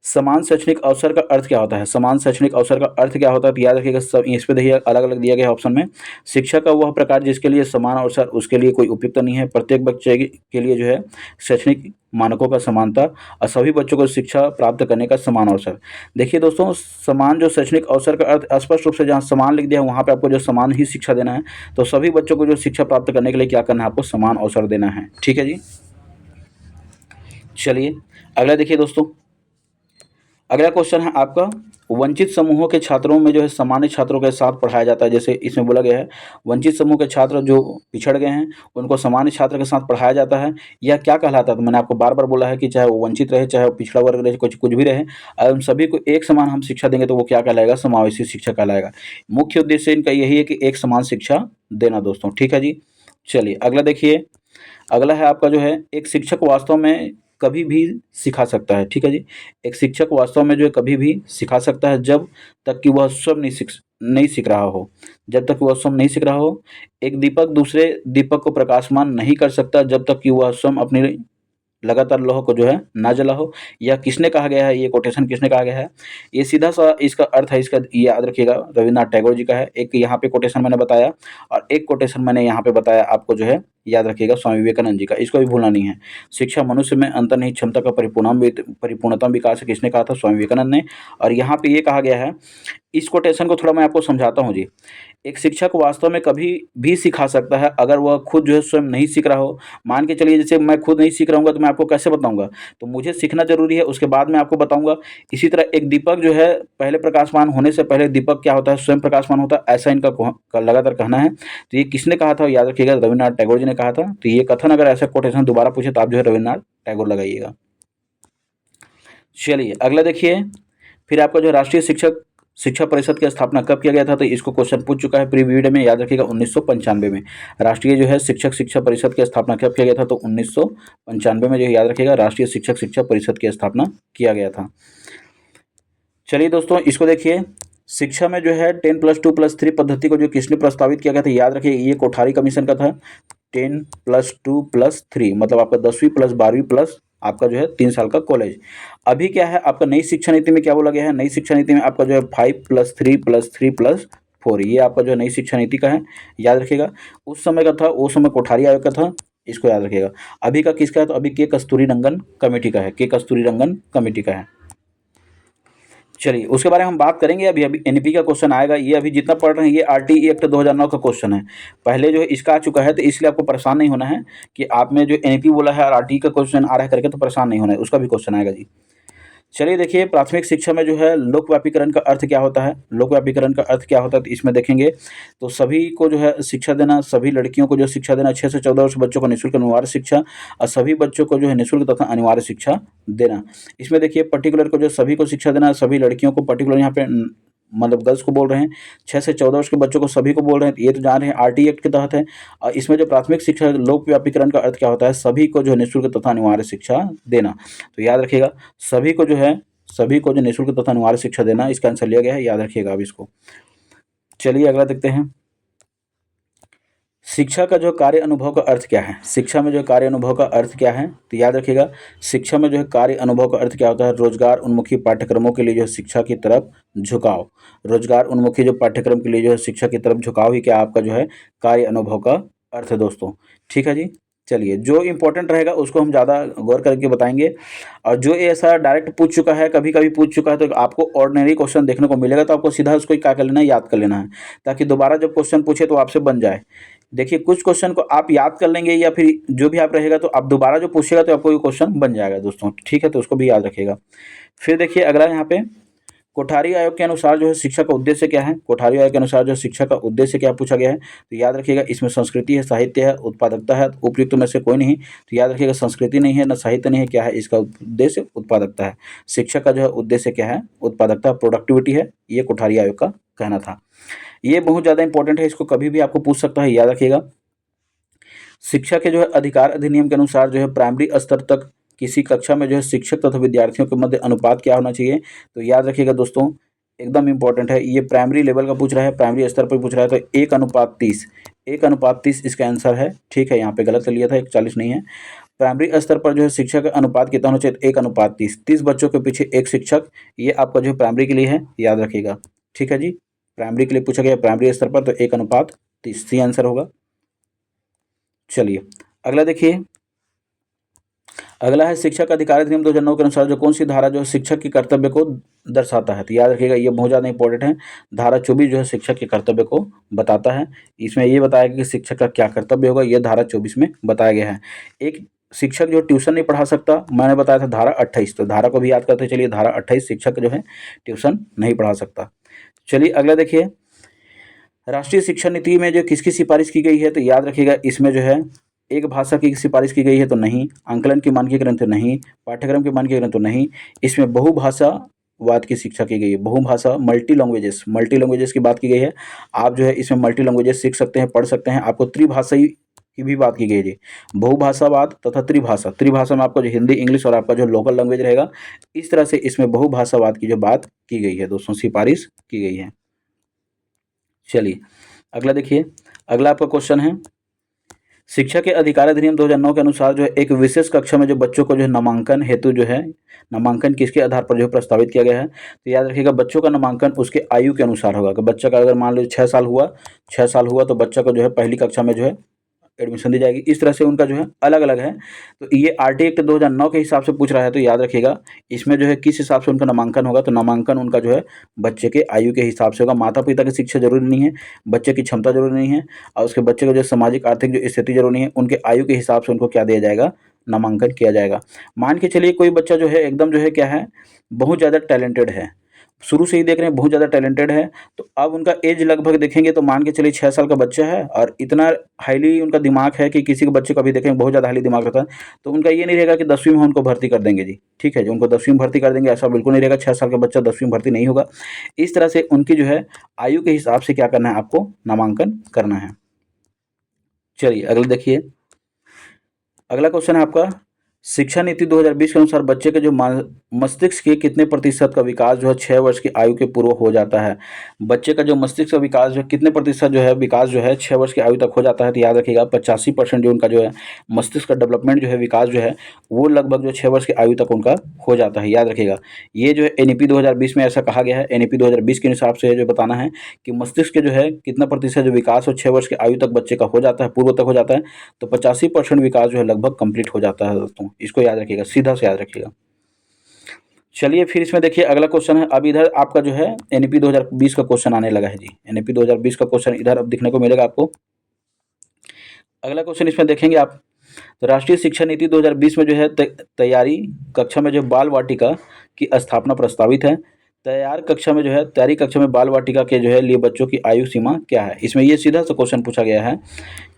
समान शैक्षणिक अवसर का अर्थ क्या होता है। समान शैक्षणिक अवसर का अर्थ क्या होता है, तो याद रखिएगा, सब इस पे देखिए अलग अलग दिया गया ऑप्शन में। शिक्षा का वह प्रकार जिसके लिए समान अवसर उसके लिए कोई उपयुक्त नहीं है। प्रत्येक बच्चे के लिए जो है शैक्षणिक मानकों का समानता, और सभी बच्चों को शिक्षा प्राप्त करने का समान अवसर। देखिए दोस्तों, समान जो शैक्षणिक अवसर का अर्थ स्पष्ट रूप से जहाँ समान लिख दिया है वहाँ पे आपको जो समान ही शिक्षा देना है। तो सभी बच्चों को जो शिक्षा प्राप्त करने के लिए क्या करना है, आपको समान अवसर देना है। ठीक है जी। चलिए, अगला देखिए दोस्तों, अगला क्वेश्चन है आपका, वंचित समूहों के छात्रों में जो है सामान्य छात्रों के साथ पढ़ाया जाता है। जैसे इसमें बोला गया है, वंचित समूह के छात्र जो पिछड़ गए हैं उनको सामान्य छात्र के साथ पढ़ाया जाता है। यह क्या कहलाता है, तो मैंने आपको बार बार बोला है कि चाहे वो वंचित रहे, चाहे वो पिछड़ा वर्ग रहे, कुछ भी रहे, अगर उन सभी को एक समान हम शिक्षा देंगे तो वो क्या कहलाएगा, समावेशी शिक्षा कहलाएगा। मुख्य उद्देश्य इनका यही है कि एक समान शिक्षा देना दोस्तों। ठीक है जी। चलिए, अगला देखिए, अगला है आपका जो है, एक शिक्षक वास्तव में कभी भी सिखा सकता है। ठीक है जी। एक शिक्षक वास्तव में जो है कभी भी सिखा सकता है, जब तक कि वह स्वयं नहीं सीख रहा हो, जब तक वह स्वयं नहीं सीख रहा हो। एक दीपक दूसरे दीपक को प्रकाशमान नहीं कर सकता जब तक कि वह स्वयं अपनी लगातार लौह को जो है ना जला हो। यह किसने कहा गया है, ये कोटेशन किसने कहा गया है, ये सीधा सा इसका अर्थ है, इसका याद रखिएगा, रविन्द्रनाथ टैगोर जी का है। एक यहाँ पे कोटेशन मैंने बताया, और एक कोटेशन मैंने यहाँ पे बताया आपको जो है, याद रखिएगा, स्वामी विवेकानंद जी का। इसको भी भूलना नहीं है। शिक्षा मनुष्य में अंतर्निहित क्षमता का परिपूर्णतम विकास है, किसने कहा था, स्वामी विवेकानंद ने। और यहाँ पे ये कहा गया है, इस कोटेशन को थोड़ा मैं आपको समझाता हूँ जी। एक शिक्षक वास्तव में कभी भी सिखा सकता है अगर वह खुद जो है स्वयं नहीं सीख रहा हो। मान के चलिए, जैसे मैं खुद नहीं सीख रहूँगा तो मैं आपको कैसे बताऊँगा, तो मुझे सीखना जरूरी है, उसके बाद मैं आपको बताऊँगा। इसी तरह एक दीपक जो है पहले प्रकाशमान होने से पहले दीपक क्या होता है, स्वयं प्रकाशमान होता है, ऐसा इनका लगातार कहना है। तो ये किसने कहा था, याद रखिएगा, रविन्द्रनाथ टैगोर जी ने कहा था। तो ये कथन अगर ऐसा कोटेशन दोबारा पूछे तो आप जो है रविन्द्रनाथ टैगोर लगाइएगा। चलिए, अगला देखिए, फिर आपका जो राष्ट्रीय शिक्षक शिक्षा परिषद की स्थापना कब किया गया था? तो इसको क्वेश्चन पूछ चुका है प्रीवियस वीडियो में, याद रखिएगा 1995 में। राष्ट्रीय जो है शिक्षक शिक्षा परिषद की स्थापना कब किया गया था? तो 1995 में जो है, याद रखिएगा, राष्ट्रीय शिक्षक शिक्षा परिषद की स्थापना किया गया था। चलिए दोस्तों, इसको देखिए, शिक्षा में जो है 10+2+3 पद्धति को जो किसने प्रस्तावित किया गया था? याद रखिए, ये कोठारी कमीशन का था। 10+2+3 मतलब आपका 10वीं प्लस 12वीं प्लस आपका जो है 3 साल का कॉलेज। अभी क्या है आपका नई शिक्षा नीति में क्या बोला गया है? नई शिक्षा नीति में आपका जो है 5+3+3+4, ये आपका जो है नई शिक्षा नीति का है, याद रखिएगा। उस समय का था, वो समय कोठारी आयोग का था, इसको याद रखिएगा। अभी का किसका है? तो अभी के कस्तूरीरंगन कमेटी का है, के कस्तूरीरंगन कमेटी का है। चलिए, उसके बारे में हम बात करेंगे। अभी अभी एनईपी का क्वेश्चन आएगा, ये अभी जितना पढ़ रहे हैं ये आरटीई एक्ट 2009 का क्वेश्चन है। पहले जो है इसका आ चुका है, तो इसलिए आपको परेशान नहीं होना है कि आप में जो एनईपी बोला है और आरटीई का क्वेश्चन आ रहा है करके, तो परेशान नहीं होना है, उसका भी क्वेश्चन आएगा जी। चलिए देखिए, प्राथमिक शिक्षा में जो है लोकव्यापीकरण का अर्थ क्या होता है? लोकव्यापीकरण का अर्थ क्या होता है? तो इसमें देखेंगे तो सभी को जो है शिक्षा देना, सभी लड़कियों को जो शिक्षा देना, 6 से 14 वर्ष बच्चों को निःशुल्क अनिवार्य शिक्षा, और सभी बच्चों को जो है निःशुल्क तथा अनिवार्य शिक्षा देना। इसमें देखिए पर्टिकुलर को जो सभी को शिक्षा देना, सभी लड़कियों को, पर्टिकुलर यहाँ पे मतलब गर्ल्स को बोल रहे हैं, 6 से 14 वर्ष के बच्चों को सभी को बोल रहे हैं, ये तो जान रहे हैं आरटी एक्ट के तहत है। और इसमें जो प्राथमिक शिक्षा लोकव्यापीकरण का अर्थ क्या होता है? सभी को जो निःशुल्क तथा अनिवार्य शिक्षा देना। तो याद रखिएगा, सभी को जो है, सभी को जो निःशुल्क तथा अनिवार्य शिक्षा देना, इसका आंसर लिया गया है, याद रखिएगा अब इसको। चलिए अगला देखते हैं, शिक्षा का जो कार्य अनुभव का अर्थ क्या है? शिक्षा में जो कार्य अनुभव का अर्थ क्या है? तो याद रखिएगा, शिक्षा में जो है कार्य अनुभव का अर्थ क्या होता है? रोजगार उन्मुखी पाठ्यक्रमों के लिए जो है शिक्षा की तरफ झुकाव। रोजगार उन्मुखी जो पाठ्यक्रम के लिए जो है शिक्षा की तरफ झुकाव ही क्या आपका जो है कार्य अनुभव का अर्थ है दोस्तों। ठीक है जी। चलिए, जो इंपॉर्टेंट रहेगा उसको हम ज़्यादा गौर करके बताएंगे, और जो ऐसा डायरेक्ट पूछ चुका है, कभी कभी पूछ चुका है, तो आपको ऑर्डिनरी क्वेश्चन देखने को मिलेगा, तो आपको सीधा उसको क्या कर लेना है, याद कर लेना है, ताकि दोबारा जब क्वेश्चन पूछे तो आपसे बन जाए। देखिए, कुछ क्वेश्चन को आप याद कर लेंगे या फिर जो भी आप रहेगा, तो आप दोबारा जो पूछेगा तो आपको ये क्वेश्चन बन जाएगा दोस्तों। ठीक है, तो उसको भी याद रखिएगा। फिर देखिए अगला यहाँ पे, कोठारी आयोग के अनुसार जो है शिक्षा का उद्देश्य क्या है? कोठारी आयोग के अनुसार जो शिक्षा का उद्देश्य क्या पूछा गया है? तो याद रखिएगा, इसमें संस्कृति है, साहित्य है, उत्पादकता है, उपयुक्त में से कोई नहीं। तो याद रखिएगा, संस्कृति नहीं है, न साहित्य नहीं है, क्या है इसका उद्देश्य? उत्पादकता है। शिक्षा का जो है उद्देश्य क्या है? उत्पादकता, प्रोडक्टिविटी है, ये कोठारी आयोग का कहना था। ये बहुत ज़्यादा इंपॉर्टेंट है, इसको कभी भी आपको पूछ सकता है, याद रखिएगा। शिक्षा के जो है अधिकार अधिनियम के अनुसार जो है प्राइमरी स्तर तक किसी कक्षा में जो है शिक्षक तथा विद्यार्थियों के मध्य अनुपात क्या होना चाहिए? तो याद रखिएगा दोस्तों, एकदम इंपॉर्टेंट है, ये प्राइमरी लेवल का पूछ रहा है, प्राइमरी स्तर पर पूछ रहा है, तो 1:30, 1:30 इसका आंसर है। ठीक है, यहाँ पे गलत कर लिया था, 41 नहीं है। प्राइमरी स्तर पर जो है शिक्षा का अनुपात कितना होना चाहिए? 1:30, 30 बच्चों के पीछे एक शिक्षक, ये आपका जो है प्राइमरी के लिए है, याद रखिएगा। ठीक है जी, प्राइमरी के लिए पूछा गया, प्राइमरी स्तर पर, तो 1:30 सी आंसर होगा। चलिए अगला देखिए, अगला है शिक्षा का अधिकार अधिनियम 2009 के अनुसार जो कौन सी धारा जो है शिक्षक के कर्तव्य को दर्शाता है? तो याद रखिएगा, ये बहुत ज़्यादा इंपॉर्टेंट है। धारा 24 जो है शिक्षक के कर्तव्य को बताता है। इसमें ये बताया गया कि शिक्षक का क्या कर्तव्य होगा, ये धारा 24 में बताया गया है। एक शिक्षक जो ट्यूशन नहीं पढ़ा सकता, मैंने बताया था धारा 28, तो धारा को भी याद करते चलिए, धारा 28, शिक्षक जो है ट्यूशन नहीं पढ़ा सकता। चलिए अगला देखिए, राष्ट्रीय शिक्षा नीति में जो किसकी सिफारिश की गई है? तो याद रखिएगा, इसमें जो है एक भाषा की सिफारिश की गई है तो नहीं, आंकलन की मानकीकरण तो नहीं, पाठ्यक्रम के मानकीकरण तो नहीं, इसमें बहुभाषावाद की शिक्षा की गई है। बहुभाषा, मल्टी लैंग्वेजेस की बात की गई है। आप जो है इसमें मल्टी लैंग्वेजेस सीख सकते हैं, पढ़ सकते हैं। आपको त्रिभाषाई की भी बात की गई है, बहुभाषावाद तथा त्रिभाषा। त्रिभाषा में आपका जो हिंदी, इंग्लिश और आपका जो लोकल लैंग्वेज रहेगा, इस तरह से इसमें बहुभाषावाद की जो बात की गई है दोस्तों, सिफारिश की गई है। चलिए अगला देखिए, अगला आपका क्वेश्चन है, शिक्षा के अधिकार अधिनियम 2009 के अनुसार जो है एक विशेष कक्षा में जो बच्चों को जो है नामांकन हेतु जो है, नामांकन किसके आधार पर जो है प्रस्तावित किया गया है? तो याद रखिएगा, बच्चों का नामांकन उसके आयु के अनुसार होगा कि बच्चा का अगर मान लो 6 साल हुआ तो बच्चा को जो है पहली कक्षा में जो है एडमिशन दी जाएगी। इस तरह से उनका जो है अलग अलग है। तो ये आरटी एक्ट 2009 के हिसाब से पूछ रहा है, तो याद रखिएगा इसमें जो है किस हिसाब से उनका नामांकन होगा? तो नामांकन उनका जो है बच्चे के आयु के हिसाब से होगा। माता पिता की शिक्षा जरूरी नहीं है, बच्चे की क्षमता जरूरी नहीं है, और उसके बच्चे को जो सामाजिक आर्थिक जो स्थिति जरूरी नहीं है, उनके आयु के हिसाब से उनको क्या दिया जाएगा? नामांकन किया जाएगा। मान के चलिए कोई बच्चा जो है एकदम जो है क्या है, बहुत ज़्यादा टैलेंटेड है, शुरू से ही देख रहे हैं बहुत ज़्यादा टैलेंटेड है, तो अब उनका एज लगभग देखेंगे तो मान के चलिए 6 साल का बच्चा है और इतना हाईली उनका दिमाग है कि किसी के बच्चे का भी देखेंगे बहुत ज़्यादा हाईली दिमाग रहता है, तो उनका ये नहीं रहेगा कि 10वीं में उनको भर्ती कर देंगे जी, ठीक है, जो उनको 10वीं में भर्ती कर देंगे ऐसा बिल्कुल नहीं रहेगा, 6 साल का बच्चा 10वीं में भर्ती नहीं होगा। इस तरह से उनकी जो है आयु के हिसाब से क्या करना है, आपको नामांकन करना है। चलिए अगला देखिए, अगला क्वेश्चन है आपका, शिक्षा नीति 2020 के अनुसार बच्चे के जो मस्तिष्क के कितने प्रतिशत का विकास जो है 6 वर्ष की आयु के पूर्व हो जाता है। बच्चे का जो मस्तिष्क का विकास जो है कितने प्रतिशत जो है विकास जो है 6 वर्ष की आयु तक हो जाता है, तो याद रखिएगा 85% जो उनका जो है मस्तिष्क का डेवलपमेंट जो है विकास जो है वो लगभग जो 6 वर्ष की आयु तक उनका हो जाता है, याद रखिएगा। ये जो है NEP 2020 में ऐसा कहा गया है, NEP 2020 के हिसाब से जो बताना है कि मस्तिष्क के जो है कितना प्रतिशत जो विकास हो 6 वर्ष की आयु तक बच्चे का हो जाता है, पूर्व तक हो जाता है, तो 85% विकास जो है लगभग कंप्लीट हो जाता है दोस्तों, इसको याद रखिएगा, सीधा से याद रखिएगा। चलिए फिर इसमें देखिए अगला क्वेश्चन है, अब इधर आपका जो है NEP 2020 का क्वेश्चन आने लगा है जी, NEP 2020 का क्वेश्चन इधर अब दिखने को मिलेगा आपको। अगला क्वेश्चन इसमें देखेंगे आप, तो राष्ट्रीय शिक्षा नीति 2020 में जो है तैयारी कक्षा में जो बाल वाटिका की स्थापना प्रस्तावित है। तैयार कक्षा में जो है तैयारी कक्षा में बाल वाटिका के जो है लिए बच्चों की आयु सीमा क्या है। इसमें ये सीधा सा क्वेश्चन पूछा गया है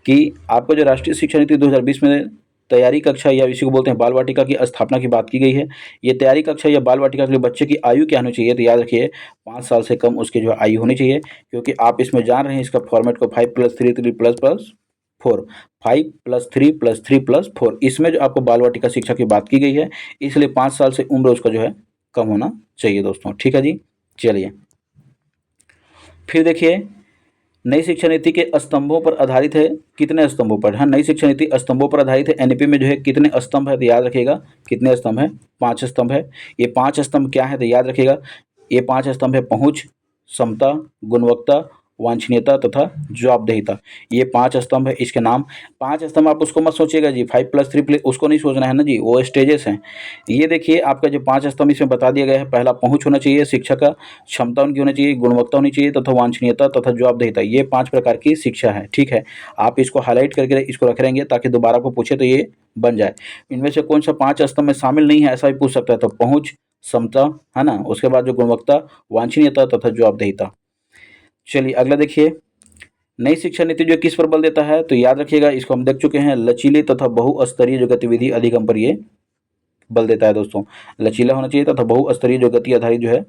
कि आपको जो राष्ट्रीय शिक्षा नीति 2020 में तैयारी कक्षा या इसी को बोलते हैं बाल वाटिका की स्थापना की बात की गई है। ये तैयारी कक्षा या बाल वाटिका के लिए बच्चे की आयु क्या होनी चाहिए, तो याद रखिए 5 साल से कम उसकी जो है आयु होनी चाहिए, क्योंकि आप इसमें जान रहे हैं इसका फॉर्मेट को 5 + 3 3 + 4, 5 + 3 + 3 + 4, इसमें जो आपको बाल वाटिका शिक्षा की बात की गई है, इसलिए 5 साल से उम्र उसका जो है कम होना चाहिए दोस्तों, ठीक है जी। चलिए फिर देखिए, नई शिक्षा नीति के स्तंभों पर आधारित है, कितने स्तंभों पर, हाँ नई शिक्षा नीति स्तंभों पर आधारित है। NEP में जो है कितने स्तंभ है, तो याद रखिएगा कितने स्तंभ है, 5 स्तंभ है। ये 5 स्तंभ क्या है, तो याद रखिएगा ये 5 स्तंभ है पहुंच, समता, गुणवत्ता, वांछनीयता तथा जवाबदेहिता। ये 5 स्तंभ है, इसके नाम 5 स्तंभ आप उसको मत सोचिएगा जी 5 + 3 उसको नहीं सोचना है ना जी, वो स्टेजेस हैं। ये देखिए आपका जो 5 स्तंभ इसमें बता दिया गया है, पहला पहुंच होना चाहिए शिक्षा का, क्षमता उनकी होनी चाहिए, गुणवत्ता होनी चाहिए तथा वांछनीयता तथा जवाबदेहिता, ये 5 प्रकार की शिक्षा है, ठीक है। आप इसको हाईलाइट करके इसको रख रहेंगे ताकि दोबारा को पूछे तो ये बन जाए। इनमें से कौन सा 5 स्तंभ में शामिल नहीं है ऐसा भी पूछ सकता है, तो पहुंच, समता, है ना, उसके बाद जो गुणवत्ता, वांछनीयता तथा जवाबदेहिता। चलिए अगला देखिए, नई शिक्षा नीति जो किस पर बल देता है, तो याद रखिएगा इसको हम देख चुके हैं, लचीले तथा बहुस्तरीय जो गतिविधि अधिगम पर ये बल देता है दोस्तों। लचीला होना चाहिए तथा बहुस्तरीय जो गति आधारित जो है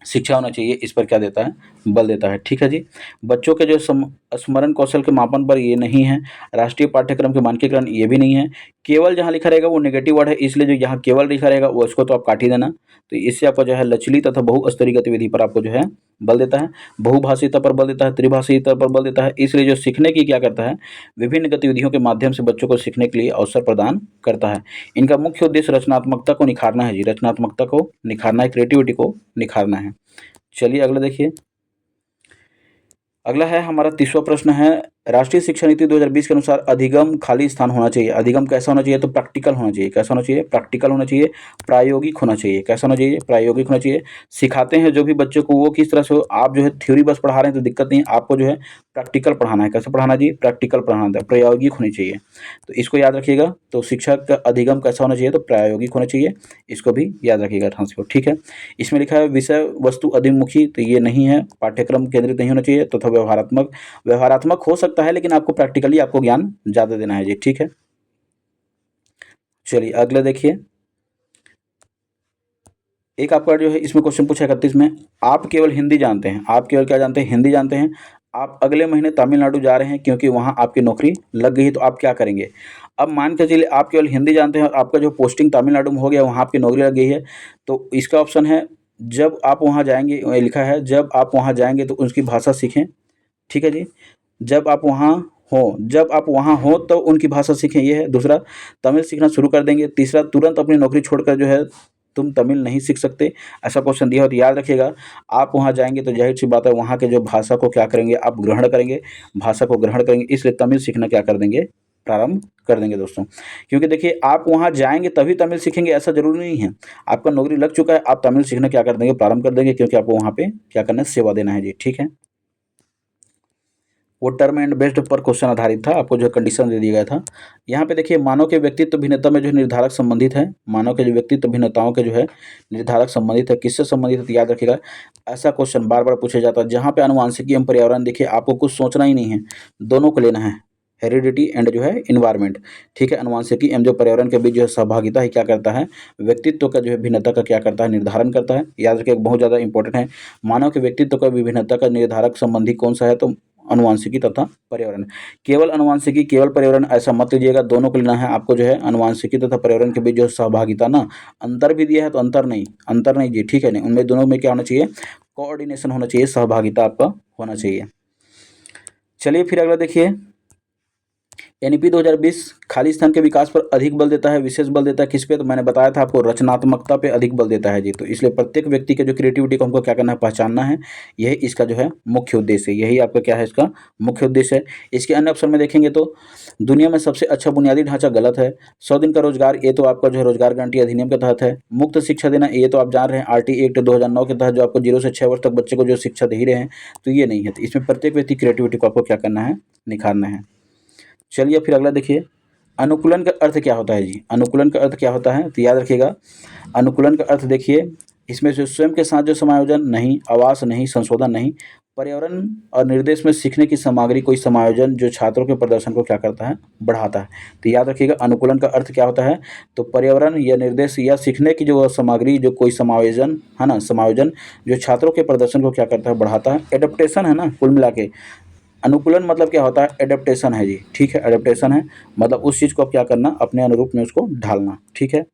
शिक्षा होना चाहिए, इस पर क्या देता है, बल देता है, ठीक है जी। बच्चों के जो स्मरण कौशल के मापन पर ये नहीं है। राष्ट्रीय पाठ्यक्रम के मानकीकरण ये भी नहीं है। केवल जहाँ लिखा रहेगा वो नेगेटिव वर्ड है, इसलिए जो यहाँ केवल लिखा रहेगा वो इसको तो आप काट ही देना। तो इससे आपको जो है लचीली तथा बहुस्तरीय गतिविधि पर आपको जो है बल देता है। बहुभाषीता पर बल देता है, त्रिभाषीता पर बल देता है, इसलिए जो सीखने की क्या करता है, विभिन्न गतिविधियों के माध्यम से बच्चों को सीखने के लिए अवसर प्रदान करता है। इनका मुख्य उद्देश्य रचनात्मकता को निखारना है जी, रचनात्मकता को निखारना है, क्रिएटिविटी को निखारना है। चलिए अगला देखिए, अगला है हमारा 30वां प्रश्न है, राष्ट्रीय शिक्षा नीति 2020 के अनुसार अधिगम खाली स्थान होना चाहिए। अधिगम कैसा होना चाहिए, तो प्रैक्टिकल होना चाहिए। कैसा होना चाहिए, प्रैक्टिकल होना चाहिए, प्रायोगिक होना चाहिए। कैसा होना चाहिए, प्रायोगिक होना चाहिए। सिखाते हैं जो भी बच्चों को वो किस तरह से, आप जो है थ्योरी बस पढ़ा रहे हैं तो दिक्कत नहीं, आपको जो है प्रैक्टिकल पढ़ाना है। कैसे पढ़ाना जी, प्रैक्टिकल पढ़ाना है, प्रायोगिक होनी चाहिए। तो इसको याद रखिएगा, तो शिक्षा का अधिगम कैसा होना चाहिए, तो प्रायोगिक होना चाहिए, इसको भी याद रखिएगा ध्यान से, ठीक है। इसमें लिखा है विषय वस्तु अधिमुखी, तो ये नहीं है, पाठ्यक्रम केंद्रित नहीं होना चाहिए तथा व्यवहारात्मक, व्यवहारात्मक हो सकता है लेकिन आपको प्रैक्टिकली आपको ज्ञान ज़्यादा देना है जी, ठीक है। चलिए अगला देखिए, एक आपका जो है इसमें क्वेश्चन पूछा 31 में, आप केवल हिंदी जानते हैं, आप केवल क्या जानते हैं, हिंदी जानते हैं। आप अगले महीने तमिलनाडु जा रहे हैं क्योंकि वहाँ आपकी नौकरी लग गई है, तो आप क्या करेंगे। अब मान के चलिए आप केवल हिंदी जानते हैं और आपका जो पोस्टिंग तमिलनाडु में हो गया, वहाँ आपकी नौकरी लग गई है, तो इसका ऑप्शन है जब आप वहाँ जाएंगे, लिखा है जब आप वहाँ जाएंगे तो उसकी भाषा सीखें, ठीक है जी। जब आप वहाँ हो, जब आप वहाँ हो तो उनकी भाषा सीखें, ये है। दूसरा, तमिल सीखना शुरू कर देंगे। तीसरा, तुरंत अपनी नौकरी छोड़कर जो है तुम तमिल नहीं सीख सकते, ऐसा क्वेश्चन दिया हो तो याद रखिएगा आप वहाँ जाएंगे तो जाहिर सी बात है वहाँ के जो भाषा को क्या करेंगे, आप ग्रहण करेंगे, भाषा को ग्रहण करेंगे, इसलिए तमिल सीखना क्या कर देंगे, प्रारंभ कर देंगे दोस्तों। क्योंकि देखिए आप वहाँ जाएंगे तभी तमिल सीखेंगे ऐसा जरूरी नहीं है, आपका नौकरी लग चुका है, आप तमिल सीखना क्या कर देंगे, प्रारंभ कर देंगे, क्योंकि आपको वहाँ पे क्या करना है, सेवा देना है जी, ठीक है। वो टर्म एंड बेस्ड पर क्वेश्चन आधारित था, आपको जो है कंडीशन दे दिया गया था। यहाँ पे देखिए मानव के व्यक्तित्व भिन्नता में जो है निर्धारक संबंधित है, मानव के जो व्यक्तित्व भिन्नताओं के जो है निर्धारक संबंधित है, किससे संबंधित है तो याद रखिएगा। ऐसा क्वेश्चन बार बार पूछा जाता है जहाँ पे आनुवांशिकी एवं पर्यावरण, देखिए आपको कुछ सोचना ही नहीं है, दोनों को लेना है, हेरिडिटी एंड जो है इन्वायरमेंट, ठीक है। आनुवांशिकी एवं जो पर्यावरण के बीच जो है सहभागिता ही क्या करता है, व्यक्तित्व का जो है भिन्नता का क्या करता है, निर्धारण करता है। याद रखिए बहुत ज़्यादा इंपॉर्टेंट है। मानव के व्यक्तित्व का विभिन्नता का निर्धारक संबंधी कौन सा है, तो आनुवांशिकी तथा पर्यावरण। केवल आनुवांशिकी केवल पर्यावरण ऐसा मत लीजिएगा, दोनों को लेना है आपको जो है। आनुवांशिकी तथा पर्यावरण के बीच जो सहभागिता ना, अंतर भी दिया है तो अंतर नहीं जी, ठीक है नहीं, उनमें दोनों में क्या होना चाहिए, कोऑर्डिनेशन होना चाहिए, सहभागिता आपका होना चाहिए। चलिए फिर अगला देखिए, एनईपी 2020 खाली स्थान के विकास पर अधिक बल देता है, विशेष बल देता है किस पे, तो मैंने बताया था आपको रचनात्मकता पे अधिक बल देता है जी। तो इसलिए प्रत्येक व्यक्ति के जो क्रिएटिविटी को हमको क्या करना है, पहचानना है, यही इसका जो है मुख्य उद्देश्य है, यही आपका क्या है इसका मुख्य उद्देश्य है। इसके अन्य ऑप्शन में देखेंगे तो दुनिया में सबसे अच्छा बुनियादी ढांचा गलत है, 100 दिन का रोजगार, ये तो आपका जो है रोजगार गारंटी अधिनियम के तहत है। मुफ्त शिक्षा देना, ये तो आप जान रहे हैं RT एक्ट 2009 के तहत जो आपको 0 से 6 वर्ष तक बच्चे को जो शिक्षा दे ही रहे हैं, तो ये नहीं है। तो इसमें प्रत्येक व्यक्ति क्रिएटिविटी को आपको क्या करना है, निखारना है। चलिए फिर अगला देखिए, अनुकूलन का अर्थ क्या होता है जी। अनुकूलन का अर्थ क्या होता है तो याद रखिएगा, अनुकूलन का अर्थ देखिए, इसमें से स्वयं के साथ जो समायोजन नहीं, आवास नहीं, संशोधन नहीं, पर्यावरण और निर्देश में सीखने की सामग्री कोई समायोजन जो छात्रों के प्रदर्शन को क्या करता है, बढ़ाता है। तो याद रखिएगा अनुकूलन का अर्थ क्या होता है, तो पर्यावरण या निर्देश या सीखने की जो सामग्री जो कोई समायोजन है ना, समायोजन जो छात्रों के प्रदर्शन को क्या करता है, बढ़ाता है। एडेप्टेशन है ना, कुल मिला के अनुकूलन मतलब क्या होता है, एडेप्टेशन है जी, ठीक है। एडेप्टेशन है मतलब उस चीज़ को क्या करना, अपने अनुरूप में उसको ढालना, ठीक है।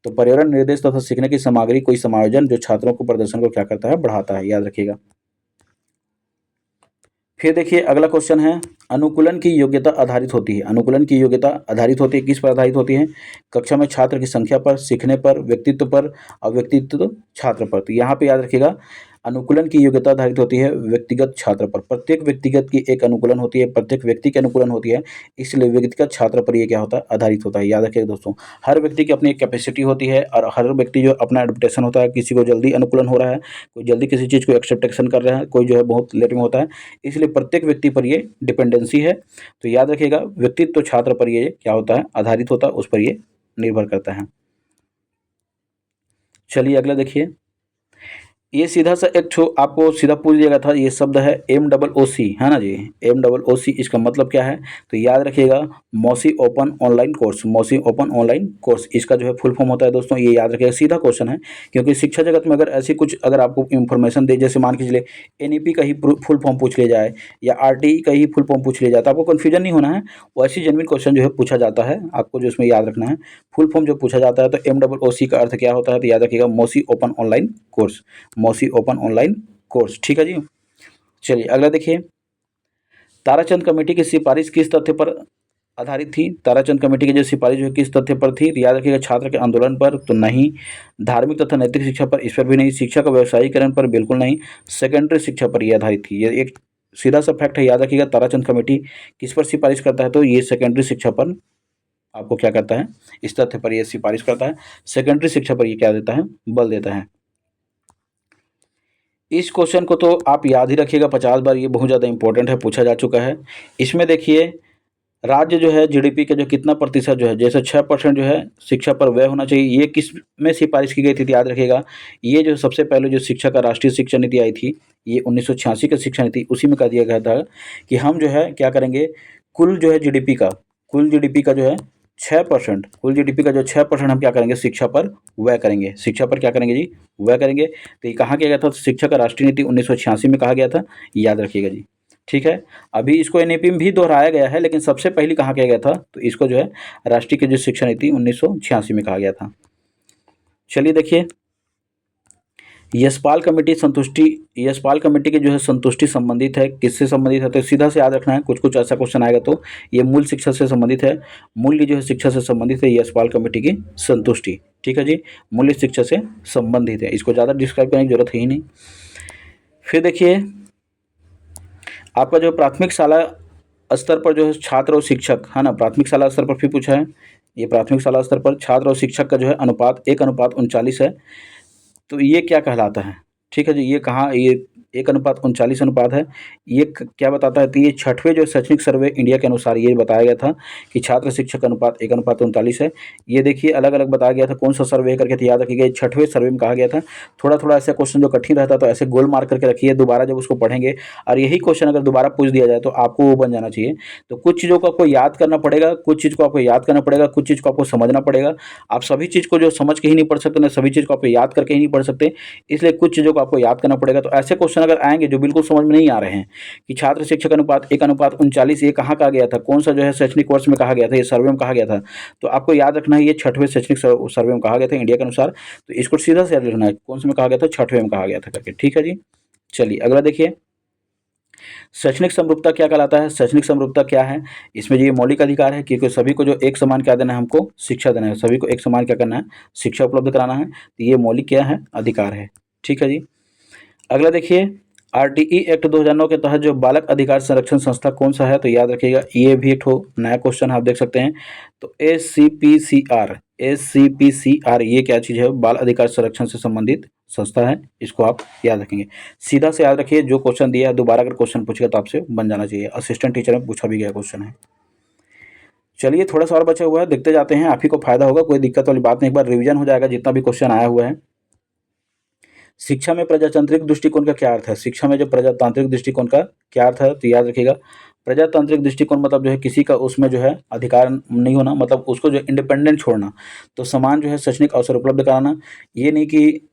तो पर्यावरण निर्देश तथा सीखने की सामग्री कोई समायोजन जो छात्रों को प्रदर्शन को क्या करता है, बढ़ाता है, याद रखिएगा। फिर देखिए अगला क्वेश्चन है, अनुकूलन की योग्यता आधारित होती है। अनुकूलन की योग्यता आधारित होती है, किस पर आधारित होती है, कक्षा में छात्र की संख्या पर, सीखने पर, व्यक्तित्व पर और व्यक्तित्व छात्र पर। तो यहाँ पे याद रखिएगा अनुकूलन की योग्यता आधारित होती है व्यक्तिगत छात्र पर। प्रत्येक व्यक्तिगत की एक अनुकूलन होती है, प्रत्येक व्यक्ति की अनुकूलन होती है, इसलिए व्यक्तिगत छात्र पर ये क्या होता है, आधारित होता है। याद रखिएगा दोस्तों, हर व्यक्ति की अपनी एक कैपेसिटी होती है और हर व्यक्ति जो अपना एडप्टेशन होता है, किसी को जल्दी अनुकूलन हो रहा है, कोई जल्दी किसी चीज़ को एक्सेप्टेशन कर रहा है, कोई जो है बहुत लेट में होता है, इसलिए प्रत्येक व्यक्ति पर ये डिपेंडेंसी है। तो याद रखिएगा व्यक्तित्व छात्र पर ये क्या होता है, आधारित होता है, उस पर ये निर्भर करता है। चलिए अगला देखिए, ये सीधा सा एक छो आपको सीधा पूछ दिया गया था, ये शब्द है MOOC, है ना जी, MOOC, इसका मतलब क्या है, तो याद रखिएगा मौसी ओपन ऑनलाइन कोर्स, मौसी ओपन ऑनलाइन कोर्स, इसका जो है फुल फॉर्म होता है दोस्तों, ये याद रखिएगा। सीधा क्वेश्चन है, क्योंकि शिक्षा जगत में अगर ऐसी कुछ अगर आपको इन्फॉर्मेशन दे, जैसे मान के चलिए NEP का ही फुल फॉर्म पूछ लिया जाए या RTE का ही फुल फॉर्म पूछ लिया जाए, तो आपको कन्फ्यूजन नहीं होना है, वैसी जेन्युइन क्वेश्चन जो है पूछा जाता है, आपको जो इसमें याद रखना है फुल फॉर्म जो पूछा जाता है। तो MOOC का अर्थ क्या होता है, तो याद रखिएगा मौसी ओपन ऑनलाइन कोर्स, मौसी ओपन ऑनलाइन कोर्स, ठीक है जी। चलिए अगला देखिए, ताराचंद कमेटी की सिफारिश किस तथ्य पर आधारित थी। ताराचंद कमेटी की जो सिफारिश जो है किस तथ्य पर थी, तो याद रखिएगा छात्र के आंदोलन पर तो नहीं, धार्मिक तथा नैतिक शिक्षा पर, इस पर भी नहीं, शिक्षा का व्यवसायीकरण पर बिल्कुल नहीं, सेकेंडरी शिक्षा पर यह आधारित थी। ये एक सीधा सा फैक्ट है, याद रखिएगा ताराचंद कमेटी किस पर सिफारिश करता है, तो ये सेकेंडरी शिक्षा पर आपको क्या करता है, इस तथ्य पर यह सिफारिश करता है, सेकेंडरी शिक्षा पर ये क्या देता है, बल देता है। इस क्वेश्चन को तो आप याद ही रखिएगा 50 बार, ये बहुत ज़्यादा इंपॉर्टेंट है, पूछा जा चुका है। इसमें देखिए राज्य जो है GDP का जो कितना प्रतिशत जो है, जैसे 6% जो है शिक्षा पर व्यय होना चाहिए, ये किस में सिफारिश की गई थी, तो याद रखिएगा ये जो सबसे पहले जो शिक्षा का राष्ट्रीय शिक्षा नीति आई थी, ये 1986 की शिक्षा नीति, उसी में कह दिया गया था कि हम जो है क्या करेंगे, कुल जो है GDP का, कुल GDP का जो है 6%, कुल GDP का जो 6% हम क्या करेंगे, शिक्षा पर व्यय करेंगे, शिक्षा पर क्या करेंगे जी, व्यय करेंगे। तो ये कहाँ किया गया था, शिक्षा का राष्ट्रीय नीति 1986 में कहा गया था, याद रखिएगा जी, ठीक है। अभी इसको NEP में भी दोहराया गया है, लेकिन सबसे पहले कहाँ किया गया था, तो इसको जो है राष्ट्रीय की जो शिक्षा नीति 1986 में कहा गया था। चलिए देखिए, यशपाल कमेटी संतुष्टि, यशपाल कमेटी की जो है संतुष्टि संबंधित है, किससे संबंधित है, तो सीधा से याद रखना है, कुछ कुछ ऐसा क्वेश्चन आएगा तो ये मूल शिक्षा से संबंधित है, मूल्य जो है शिक्षा से संबंधित है, यशपाल कमेटी की संतुष्टि, ठीक है जी, मूल्य शिक्षा से संबंधित है, इसको ज़्यादा डिस्क्राइब करने की जरूरत है ही नहीं। फिर देखिए आपका जो प्राथमिक शाला स्तर पर जो है छात्र और शिक्षक, है ना, प्राथमिक शाला स्तर पर फिर पूछा है, ये प्राथमिक शाला स्तर पर छात्र और शिक्षक का जो है अनुपात 1:39 है, तो ये क्या कहलाता है, ठीक है जी, ये कहाँ, ये 1:39 अनुपात है। ये क्या बताता है? तो ये 6वें जो शैक्षणिक सर्वे इंडिया के अनुसार ये बताया गया था कि छात्र शिक्षक अनुपात 1:39 है। ये देखिए अलग अलग बताया गया था कौन सा सर्वे करके, तो याद रखिएगा 6वें सर्वे में कहा गया था। थोड़ा थोड़ा ऐसा क्वेश्चन जो कठिन रहता तो ऐसे गोल मार्क करके रखिए, दोबारा जब उसको पढ़ेंगे और यही क्वेश्चन अगर दोबारा पूछ दिया जाए तो आपको वो बन जाना चाहिए। तो कुछ चीज़ों को आपको याद करना पड़ेगा, कुछ चीज़ को आपको याद करना पड़ेगा, कुछ चीज़ को आपको समझना पड़ेगा। आप सभी चीज़ को जो समझ के ही नहीं पढ़ सकते ना, सभी चीज़ को आपको याद करके ही नहीं पढ़ सकते, इसलिए कुछ चीज़ों को आपको याद करना पड़ेगा। तो ऐसे क्वेश्चन अगर आएंगे जो बिल्कुल समझ में नहीं आ रहे हैं कि छात्र शिक्षक अनुपात 1:39 ये कहाँ कहा गया था, कौन सा जो है शैक्षणिक वर्ष में कहा गया था, ये सर्वे में कहा गया था, तो आपको याद रखना है ये 6वें शैक्षणिक सर्वे में कहा गया था इंडिया के अनुसार। तो इसको सीधा से याद रखना है कौन से में कहा गया था, 6वें में कहा गया था करके। ठीक है जी, चलिए अगला देखिए, शैक्षणिक समरूपता क्या कहलाता है? शैक्षणिक समरूपता क्या है? इसमें ये मौलिक अधिकार है क्योंकि सभी को जो एक समान क्या देना है, हमको शिक्षा देना है, सभी को एक समान क्या करना है, शिक्षा उपलब्ध कराना है। तो ये मौलिक क्या है, अधिकार है। ठीक है जी, अगला देखिए, आरटीई एक्ट 2009 के तहत जो बालक अधिकार संरक्षण संस्था कौन सा है? तो याद रखिएगा ये भी एक नया क्वेश्चन आप देख सकते हैं। तो S C P C R ये क्या चीज़ है? बाल अधिकार संरक्षण से संबंधित संस्था है, इसको आप याद रखेंगे। सीधा से याद रखिए, जो क्वेश्चन दिया है दोबारा अगर क्वेश्चन पूछेगा तो आपसे बन जाना चाहिए। असिस्टेंट टीचर में पूछा भी गया क्वेश्चन है। चलिए थोड़ा सा और बचा हुआ है, देखते जाते हैं, आप ही को फायदा होगा, कोई दिक्कत वाली बात नहीं, एक बार रिवीजन हो जाएगा जितना भी क्वेश्चन आया हुआ है। शिक्षा में प्रजातांत्रिक दृष्टिकोण का क्या अर्थ है? शिक्षा में जो प्रजातांत्रिक दृष्टिकोण का क्या अर्थ है? तो याद रखिएगा, प्रजातांत्रिक दृष्टिकोण मतलब जो है किसी का उसमें जो है अधिकार नहीं होना, मतलब उसको जो इंडिपेंडेंट छोड़ना। तो समान जो है शैक्षणिक अवसर उपलब्ध कराना, ये नहीं कि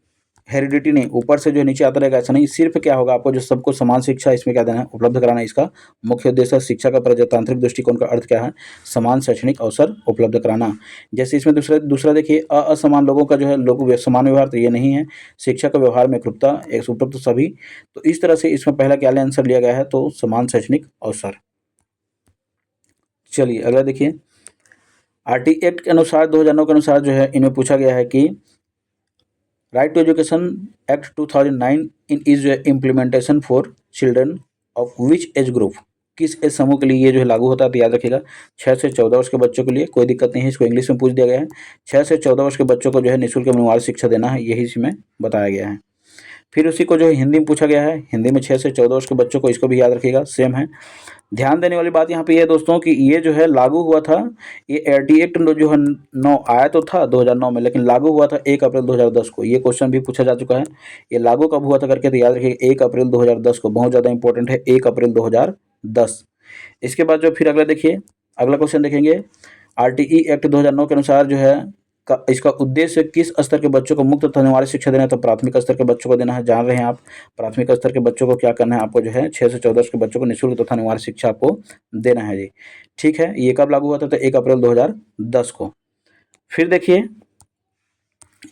हेरिडिटी नहीं, ऊपर से जो नीचे आता रहेगा ऐसा नहीं, सिर्फ क्या होगा, आपको जो सबको समान शिक्षा इसमें क्या देना है, उपलब्ध कराना, इसका मुख्य उद्देश्य है। शिक्षा का प्रजातांत्रिक दृष्टिकोण का अर्थ क्या है? समान शैक्षणिक अवसर उपलब्ध कराना। जैसे इसमें दूसरा दूसरा देखिए, असमान लोगों का जो है लोग समान व्यवहार, तो ये नहीं है। शिक्षा का व्यवहार में एकरूपता, एक उपलब्ध सभी, तो इस तरह से इसमें पहला क्या आंसर लिया गया है, तो समान शैक्षणिक अवसर। चलिए अगला देखिए, आरटी एक्ट के अनुसार 2009 के अनुसार जो है इनमें पूछा गया है कि right to education act 2009 in its implementation for children of which age group? किस एज समूह के लिए ये जो है लागू होता है? तो याद रखिएगा 6 से 14 वर्ष के बच्चों के लिए, कोई दिक्कत नहीं है, इसको इंग्लिश में पूछ दिया गया है। 6 से 14 वर्ष के बच्चों को जो है निःशुल्क अनिवार्य शिक्षा देना है, यही इसमें बताया गया है। फिर उसी को जो है हिंदी में पूछा गया है, हिंदी में 6 से 14 वर्ष के बच्चों को, इसको भी याद रखिएगा, सेम है। ध्यान देने वाली बात यहाँ पे ये है दोस्तों कि ये जो है लागू हुआ था, ये आरटी एक्ट जो है 9 आया तो था 2009 में, लेकिन लागू हुआ था 1 अप्रैल 2010 को। ये क्वेश्चन भी पूछा जा चुका है, ये लागू कब हुआ था करके, तो याद रखिए 1 अप्रैल 2010 को, बहुत ज़्यादा इंपॉर्टेंट है, 1 अप्रैल 2010। इसके बाद जो फिर अगला देखिए, अगला क्वेश्चन देखेंगे, आरटीई एक्ट 2009 के अनुसार जो है इसका उद्देश्य किस स्तर के बच्चों को मुक्त तथा अनिवार्य शिक्षा देना है? तो प्राथमिक स्तर के बच्चों को देना है, जान रहे हैं आप। प्राथमिक स्तर के बच्चों को क्या करना है, आपको जो है 6 से 14 वर्ष के बच्चों को निःशुल्क तथा अनिवार्य शिक्षा आपको देना है जी। ठीक है, ये कब लागू हुआ था? तो 1 अप्रैल 2010 को। फिर देखिए,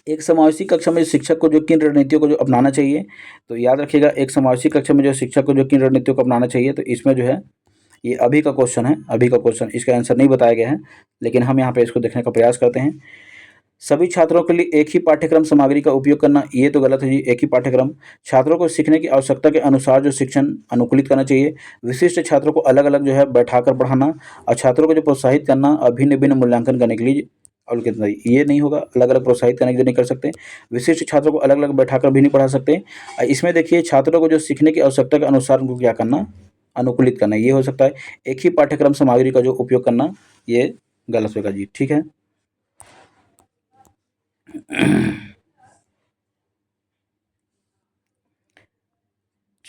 एक समावेशी कक्षा में शिक्षक को जो किन रणनीतियों को जो अपनाना चाहिए? तो याद रखिएगा, एक समावेशी कक्षा में जो शिक्षक को जो किन रणनीतियों को अपनाना चाहिए, तो इसमें जो है ये अभी का क्वेश्चन है, अभी का क्वेश्चन, इसका आंसर नहीं बताया गया है, लेकिन हम यहाँ पे इसको देखने का प्रयास करते हैं। सभी छात्रों के लिए एक ही पाठ्यक्रम सामग्री का उपयोग करना, ये तो गलत है जी। एक ही पाठ्यक्रम, छात्रों को सीखने की आवश्यकता के अनुसार जो शिक्षण अनुकूलित करना चाहिए। विशिष्ट छात्रों को अलग अलग जो है बैठाकर पढ़ाना, और छात्रों को जो प्रोत्साहित करना भिन्न भिन्न मूल्यांकन करने के लिए, और कितना ये नहीं होगा, अलग अलग प्रोत्साहित करने के लिए नहीं कर सकते। विशिष्ट छात्रों को अलग अलग बैठाकर भी नहीं पढ़ा सकते। इसमें देखिए, छात्रों को जो सीखने की आवश्यकता के अनुसार उनको क्या करना, अनुकूलित करना, ये हो सकता है। एक ही पाठ्यक्रम सामग्री का जो उपयोग करना, ये गलत होगा जी। ठीक है,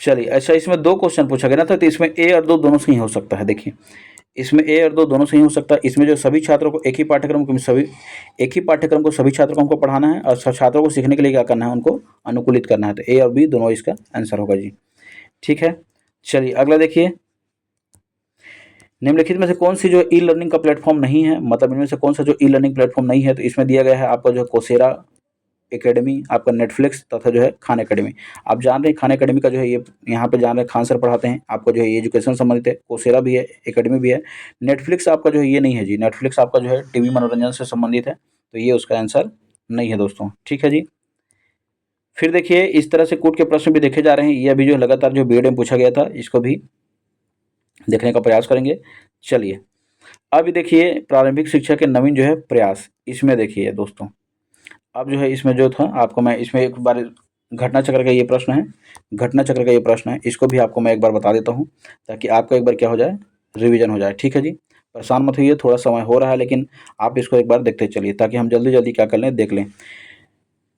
चलिए अच्छा, इसमें 2 क्वेश्चन पूछा गया ना था, तो इसमें ए और 2 दोनों सही हो सकता है। देखिए, इसमें ए और 2 दोनों सही हो सकता है। इसमें जो सभी छात्रों को एक ही पाठ्यक्रम को सभी छात्रों को हमको पढ़ाना है, और छात्रों को सीखने के लिए क्या करना है, उनको अनुकूलित करना है। तो ए और बी दोनों इसका आंसर होगा जी। ठीक है, चलिए अगला देखिए, निम्नलिखित में से कौन सी जो ई लर्निंग का प्लेटफॉर्म नहीं है, मतलब इनमें से कौन सा जो ई लर्निंग प्लेटफॉर्म नहीं है? तो इसमें दिया गया है आपका जो कोसेरा एकेडमी, आपका नेटफ्लिक्स, तथा जो है खान एकेडमी। आप जान रहे हैं खान एकेडमी का जो है ये यहाँ पे जान रहे हैं खान सर पढ़ाते हैं, आपको जो है ये एजुकेशन संबंधित है। कोसेरा भी है, एकेडमी भी है। नेटफ्लिक्स आपका जो है ये नहीं है जी, नेटफ्लिक्स आपका जो है टीवी मनोरंजन से संबंधित है, तो ये उसका आंसर नहीं है दोस्तों। ठीक है जी, फिर देखिए, इस तरह से कूट के प्रश्न भी देखे जा रहे हैं, ये अभी जो लगातार जो बीएड में पूछा गया था, इसको भी देखने का प्रयास करेंगे। चलिए अब देखिए, प्रारंभिक शिक्षा के नवीन जो है प्रयास, इसमें देखिए दोस्तों, अब जो है इसमें जो था आपको मैं इसमें एक बार घटना चक्र का ये प्रश्न है, घटना चक्र का ये प्रश्न है। इसको भी आपको मैं एक बार बता देता हूँ ताकि आपका एक बार क्या हो जाए, रिवीजन हो जाए। ठीक है जी, परेशान मत होइए, थोड़ा समय हो रहा है लेकिन आप इसको एक बार देखते चलिए ताकि हम जल्दी जल्दी क्या कर लें, देख लें।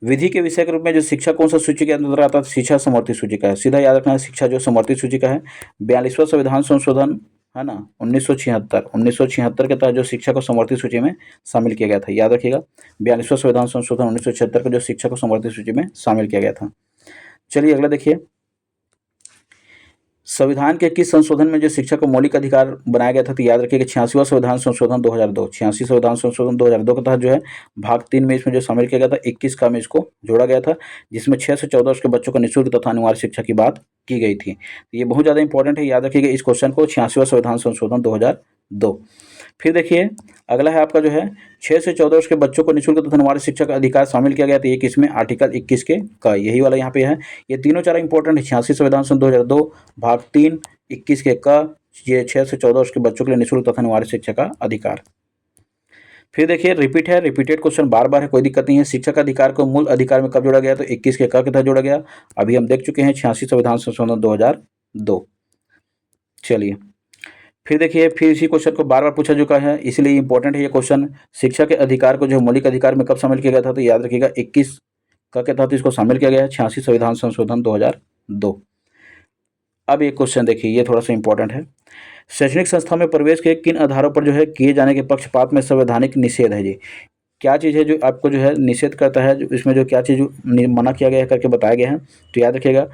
विधि के विषय के रूप में जो शिक्षा कौन सा सूची के अंतर्गत आता है, शिक्षा समवर्ती सूची का है। सीधा याद रखना है, शिक्षा जो समवर्ती सूची का है। 42वां संविधान संशोधन है ना, 1976 के तहत जो शिक्षा को समवर्ती सूची में शामिल किया गया था, याद रखिएगा। 42वां संविधान संशोधन 1976 को जो शिक्षा को समवर्ती सूची में शामिल किया गया था। चलिए अगला देखिए, संविधान के किस संशोधन में जो शिक्षा को मौलिक अधिकार बनाया गया था, तो याद रखिएगा 86वां संविधान संशोधन 2002। 86 संविधान संशोधन 2002 के तहत जो है भाग 3 में इसमें जो शामिल किया गया था, 21 का में इसको जोड़ा गया था, जिसमें 6 से 14 वर्ष के बच्चों को निःशुल्क तथा अनिवार्य शिक्षा की बात की गई थी। ये बहुत ज़्यादा इंपॉर्टेंट है, याद रखिएगा इस क्वेश्चन को, 86वां संविधान संशोधन 2002। फिर देखिए अगला है आपका जो है 6 से 14 वर्ष के बच्चों को निःशुल्क तथा अनिवार्य शिक्षा का अधिकार शामिल किया गया था। ये किसमें, आर्टिकल 21 के का, यही वाला यहाँ पे है। ये तीनों चार इंपॉर्टेंट है, 86 संविधान सन 2002, भाग 3, 21 के का, ये 6 से 14 वर्ष के बच्चों के लिए निःशुल्क तथा अनिवार्य शिक्षा का अधिकार। फिर देखिए रिपीट है, रिपीटेड क्वेश्चन बार बार है, कोई दिक्कत नहीं है। शिक्षा का अधिकार को मूल अधिकार में कब जोड़ा गया, तो 21 के का तहत जोड़ा गया। अभी हम देख चुके हैं 86 संविधान संशोधन 2002। चलिए फिर देखिए, फिर इसी क्वेश्चन को बार बार पूछा चुका है, इसलिए इंपॉर्टेंट है ये क्वेश्चन। शिक्षा के अधिकार को जो मौलिक अधिकार में कब शामिल किया गया था, तो याद रखिएगा 21 का के तहत इसको शामिल किया गया है, 86 संविधान संशोधन 2002। अब ये क्वेश्चन देखिए, ये थोड़ा सा इंपॉर्टेंट है। शैक्षणिक संस्था में प्रवेश के किन आधारों पर जो है किए जाने के पक्षपात में संवैधानिक निषेध है जी। क्या चीज़ है जो आपको जो है निषेध करता है, जो इसमें जो क्या चीज़ मना किया गया है करके बताया गया है, तो याद रखिएगा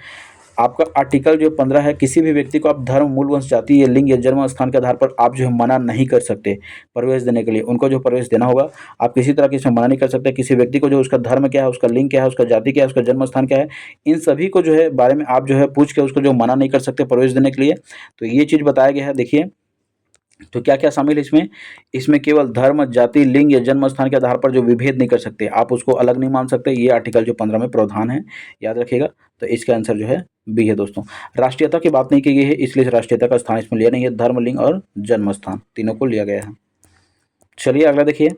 आपका आर्टिकल जो 15 है, किसी भी व्यक्ति को आप धर्म, मूल वंश, जाति या लिंग या जन्म स्थान के आधार पर आप जो है मना नहीं कर सकते प्रवेश देने के लिए। उनको जो प्रवेश देना होगा आप किसी तरह की इसमें मना नहीं कर सकते। किसी व्यक्ति को जो उसका धर्म क्या है, उसका लिंग क्या है, उसका जाति क्या है, उसका जन्म स्थान क्या है, इन सभी को जो है बारे में आप जो है पूछ के उसको जो मना नहीं कर सकते प्रवेश देने के लिए। तो ये चीज़ बताया गया है। देखिए तो क्या क्या शामिल है इसमें, इसमें केवल धर्म, जाति, लिंग या जन्म स्थान के आधार पर जो विभेद नहीं कर सकते, आप उसको अलग नहीं मान सकते। ये आर्टिकल जो 15 में प्रावधान है, याद रखिएगा। तो इसका आंसर जो है बी है दोस्तों। राष्ट्रीयता की बात नहीं की गई है, इसलिए राष्ट्रीयता का स्थान इसमें लिया नहीं है। धर्म, लिंग और जन्म स्थान तीनों को लिया गया है। चलिए अगला देखिए,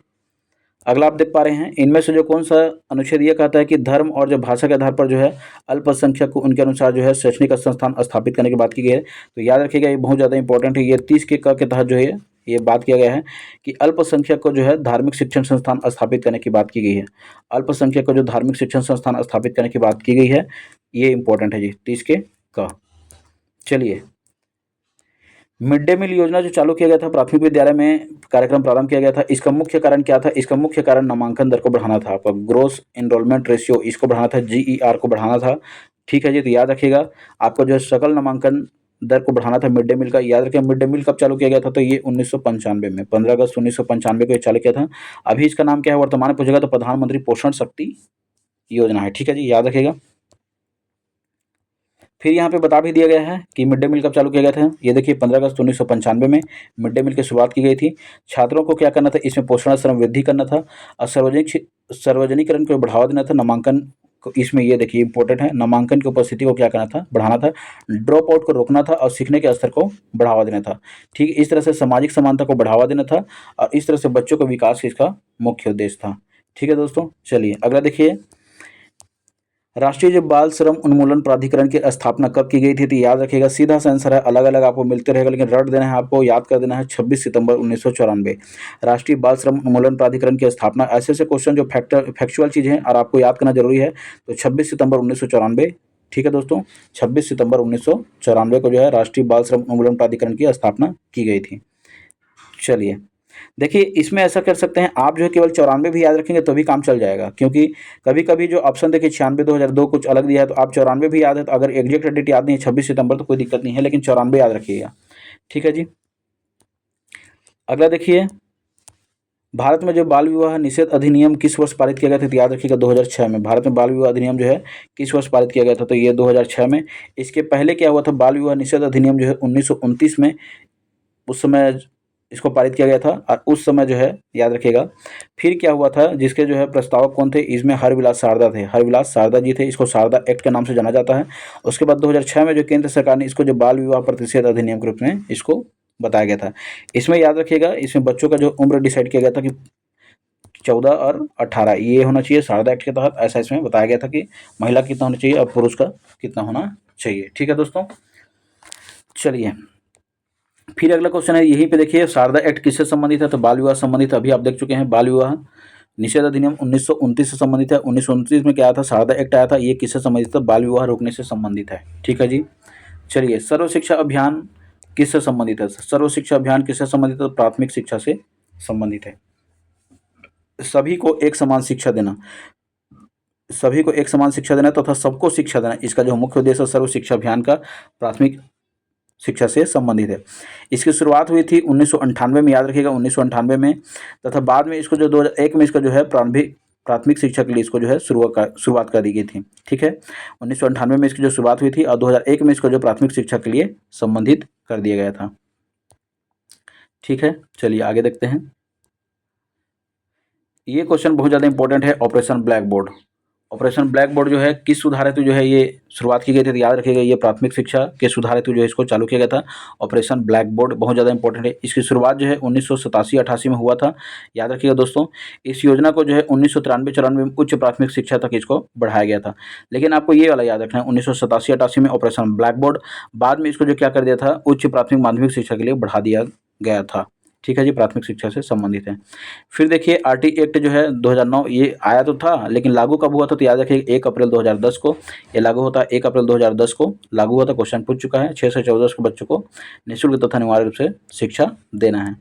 अगला आप देख पा रहे हैं, इनमें से जो कौन सा अनुच्छेद ये कहता है कि धर्म और जो भाषा के आधार पर जो है अल्पसंख्यक को उनके अनुसार जो है शैक्षणिक संस्थान स्थापित करने की बात की गई है। तो याद रखिएगा ये बहुत ज़्यादा इंपॉर्टेंट है। ये 30 के क के तहत जो है ये बात किया गया है कि अल्पसंख्यक को जो है धार्मिक शिक्षण संस्थान स्थापित करने की बात की गई है। अल्पसंख्यक को जो धार्मिक शिक्षण संस्थान स्थापित करने की बात की गई है, ये इंपॉर्टेंट है जी, 30 के का। चलिए, मिड डे मील योजना जो चालू किया गया था, प्राथमिक विद्यालय में कार्यक्रम प्रारंभ किया गया था, इसका मुख्य कारण क्या था, इसका मुख्य कारण नामांकन दर को बढ़ाना था, आपका ग्रोस एनरोलमेंट रेशियो इसको बढ़ाना था, GER को बढ़ाना था। ठीक है जी, तो याद रखिएगा आपको जो है सकल नामांकन दर को बढ़ाना था मिड डे मील का। याद रखिए मिड डे मील कब चालू किया गया था, तो ये 1995 में, 15 अगस्त 1995 को ये चालू किया था। अभी इसका नाम क्या है वर्तमान में पूछेगा, तो प्रधानमंत्री पोषण शक्ति योजना है। ठीक है जी, याद रखिएगा। फिर यहाँ पे बता भी दिया गया है कि मिड डे मील कब चालू किया गया था। ये देखिए 15 अगस्त 1995 में मिड डे मील की शुरुआत की गई थी। छात्रों को क्या करना था, इसमें पोषण स्तर में वृद्धि करना था और सार्वजनिकरण को बढ़ावा देना था। नामांकन को इसमें ये देखिए इंपॉर्टेंट है, नामांकन की उपस्थिति को क्या करना था, बढ़ाना था। ड्रॉप आउट को रोकना था और सीखने के स्तर को बढ़ावा देना था। ठीक, इस तरह से सामाजिक समानता को बढ़ावा देना था और इस तरह से बच्चों के विकास इसका मुख्य उद्देश्य था। ठीक है दोस्तों, चलिए अगला देखिए, राष्ट्रीय जो बाल श्रम उन्मूलन प्राधिकरण की स्थापना कब की गई थी, तो याद रखिएगा सीधा सा आंसर है, अलग अलग आपको मिलते रहेगा लेकिन रट देना है, आपको याद कर देना है, 26 सितंबर 1994। राष्ट्रीय बाल श्रम उन्मूलन प्राधिकरण की स्थापना, ऐसे ऐसे क्वेश्चन जो फैक्चुअल चीज़ है और आपको याद करना जरूरी है, तो 26 सितंबर 1994। ठीक है दोस्तों, 26 सितंबर 1994 को जो है राष्ट्रीय बाल श्रम उन्मूलन प्राधिकरण की स्थापना की गई थी। चलिए देखिए, इसमें ऐसा कर सकते हैं आप जो है केवल 94 भी याद रखेंगे तो भी काम चल जाएगा, क्योंकि कभी कभी जो ऑप्शन देखिए 96 2002 कुछ अलग दिया है, तो आप 94 भी याद है, तो अगर एग्जैक्ट डेट याद नहीं है 26 सितंबर तो कोई दिक्कत नहीं है, लेकिन 94 याद रखिएगा। ठीक है जी, अगला देखिए, भारत में जो बाल विवाह निषेध अधिनियम किस वर्ष पारित किया गया था, तो याद रखिएगा 2006 में। भारत में बाल विवाह अधिनियम जो है किस वर्ष पारित किया गया था, तो ये 2006 में। इसके पहले क्या हुआ था, बाल विवाह निषेध अधिनियम जो है 1929 में, उस समय इसको पारित किया गया था। और उस समय जो है याद रखिएगा फिर क्या हुआ था, जिसके जो है प्रस्तावक कौन थे, इसमें हरविलास सारदा थे, हरविलास सारदा जी थे, इसको सारदा एक्ट के नाम से जाना जाता है। उसके बाद 2006 में जो केंद्र सरकार ने इसको जो बाल विवाह प्रतिषेध अधिनियम के रूप में इसको बताया गया था। इसमें याद रखिएगा, इसमें बच्चों का जो उम्र डिसाइड किया गया था कि 14 और 18 ये होना चाहिए शारदा एक्ट के तहत। ऐसा इसमें बताया गया था कि महिला कितना होना चाहिए और पुरुष का कितना होना चाहिए। ठीक है दोस्तों, चलिए फिर अगला क्वेश्चन है, यहीं पे देखिए शारदा एक्ट किससे संबंधित है, तो बाल विवाह संबंधित। अभी आप देख चुके हैं बाल विवाह निषेध अधिनियम 1929 से संबंधित है। 1929 में क्या आया था, शारदा एक्ट आया था। ये किससे संबंधित था, बाल विवाह रोकने से संबंधित है। ठीक है जी, चलिए सर्व शिक्षा अभियान किससे संबंधित है, सर्व शिक्षा अभियान किससे संबंधित है, प्राथमिक शिक्षा से संबंधित है। सभी को एक समान शिक्षा देना, सभी को एक समान शिक्षा देना तथा सबको शिक्षा देना, इसका जो मुख्य उद्देश्य है सर्व शिक्षा अभियान का प्राथमिक शिक्षा से संबंधित है। इसकी शुरुआत हुई थी 1998 में, याद रखिएगा 1998 में, तथा बाद में इसको जो 2001 में इसका जो है प्राथमिक शिक्षा के लिए इसको जो है शुरुआत कर दी गई थी। ठीक है, 1998 में इसकी जो शुरुआत हुई थी और 2001 में इसको जो प्राथमिक शिक्षा के लिए संबंधित कर दिया गया था। ठीक है, चलिए आगे देखते हैं। ये क्वेश्चन बहुत ज़्यादा इंपॉर्टेंट है, operation black board. Operation black board जो है किस सुधार हेतु जो है ये शुरुआत की गई थी, तो याद रखिएगा ये प्राथमिक शिक्षा के सुधार हेतु जो है इसको चालू किया गया था। ऑपरेशन ब्लैक बोर्ड बहुत ज़्यादा इंपॉर्टेंट है। इसकी शुरुआत जो है 1987-88 में हुआ था, याद रखिएगा दोस्तों। इस योजना को जो है 1993-94 में उच्च प्राथमिक शिक्षा तक इसको बढ़ाया गया था। लेकिन आपको ये वाला याद रखना है, 1987-88 में ऑपरेशन ब्लैक बोर्ड, बाद में इसको जो क्या कर दिया था, उच्च प्राथमिक माध्यमिक शिक्षा के लिए बढ़ा दिया गया था। ठीक है जी, प्राथमिक शिक्षा से संबंधित है। फिर देखिए आरटी एक्ट जो है 2009 ये आया तो था, लेकिन लागू कब हुआ था, तो याद रखिए 1 अप्रैल 2010 को ये लागू होता है। 1 अप्रैल 2010 को लागू हुआ था। क्वेश्चन पूछ चुका है, 6 से 14 के बच्चों को निःशुल्क तथा अनिवार्य रूप से शिक्षा देना है।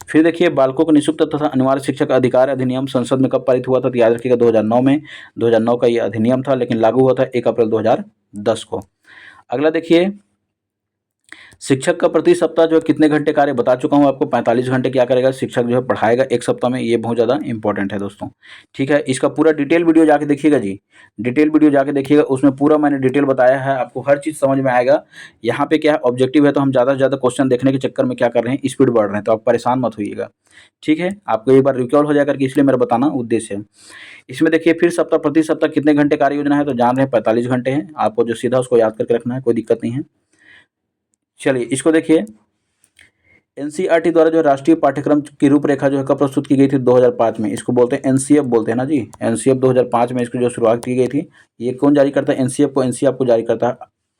फिर देखिए बालकों को निःशुल्क तथा अनिवार्य शिक्षा का अधिकार अधिनियम संसद में कब पारित हुआ था, तो याद रखिएगा 2009 में। 2009 का ये अधिनियम था, लेकिन लागू हुआ था 1 अप्रैल 2010 को। अगला देखिए शिक्षक का प्रति सप्ताह जो है कितने घंटे कार्य, बता चुका हूँ आपको 45 घंटे क्या करेगा शिक्षक जो है पढ़ाएगा एक सप्ताह में। ये बहुत ज़्यादा इंपॉर्टेंट है दोस्तों। ठीक है, इसका पूरा डिटेल वीडियो जाके देखिएगा जी, डिटेल वीडियो जाके देखिएगा, उसमें पूरा मैंने डिटेल बताया है, आपको हर चीज़ समझ में आएगा। यहाँ पे क्या है ऑब्जेक्टिव है, तो हम ज़्यादा से ज़्यादा क्वेश्चन देखने के चक्कर में क्या कर रहे हैं, स्पीड बढ़ रहे हैं, तो आप परेशान मत होइएगा। ठीक है, आपको एक बार रिकॉल हो जाए करके, इसलिए मेरा बताना उद्देश्य है। इसमें देखिए फिर सप्ताह प्रति सप्ताह कितने घंटे कार्य योजना है, तो जान रहे हैं 45 घंटे हैं। आपको जो सीधा उसको याद करके रखना है, कोई दिक्कत नहीं है। चलिए इसको देखिए, एनसीईआरटी द्वारा जो राष्ट्रीय पाठ्यक्रम की रूपरेखा जो है कब प्रस्तुत की गई थी, 2005 में। इसको बोलते हैं एनसीएफ बोलते हैं ना जी, एनसीएफ 2005 में इसकी जो शुरुआत की गई थी। ये कौन जारी करता है, एनसीएफ को, एनसीएफ को जारी करता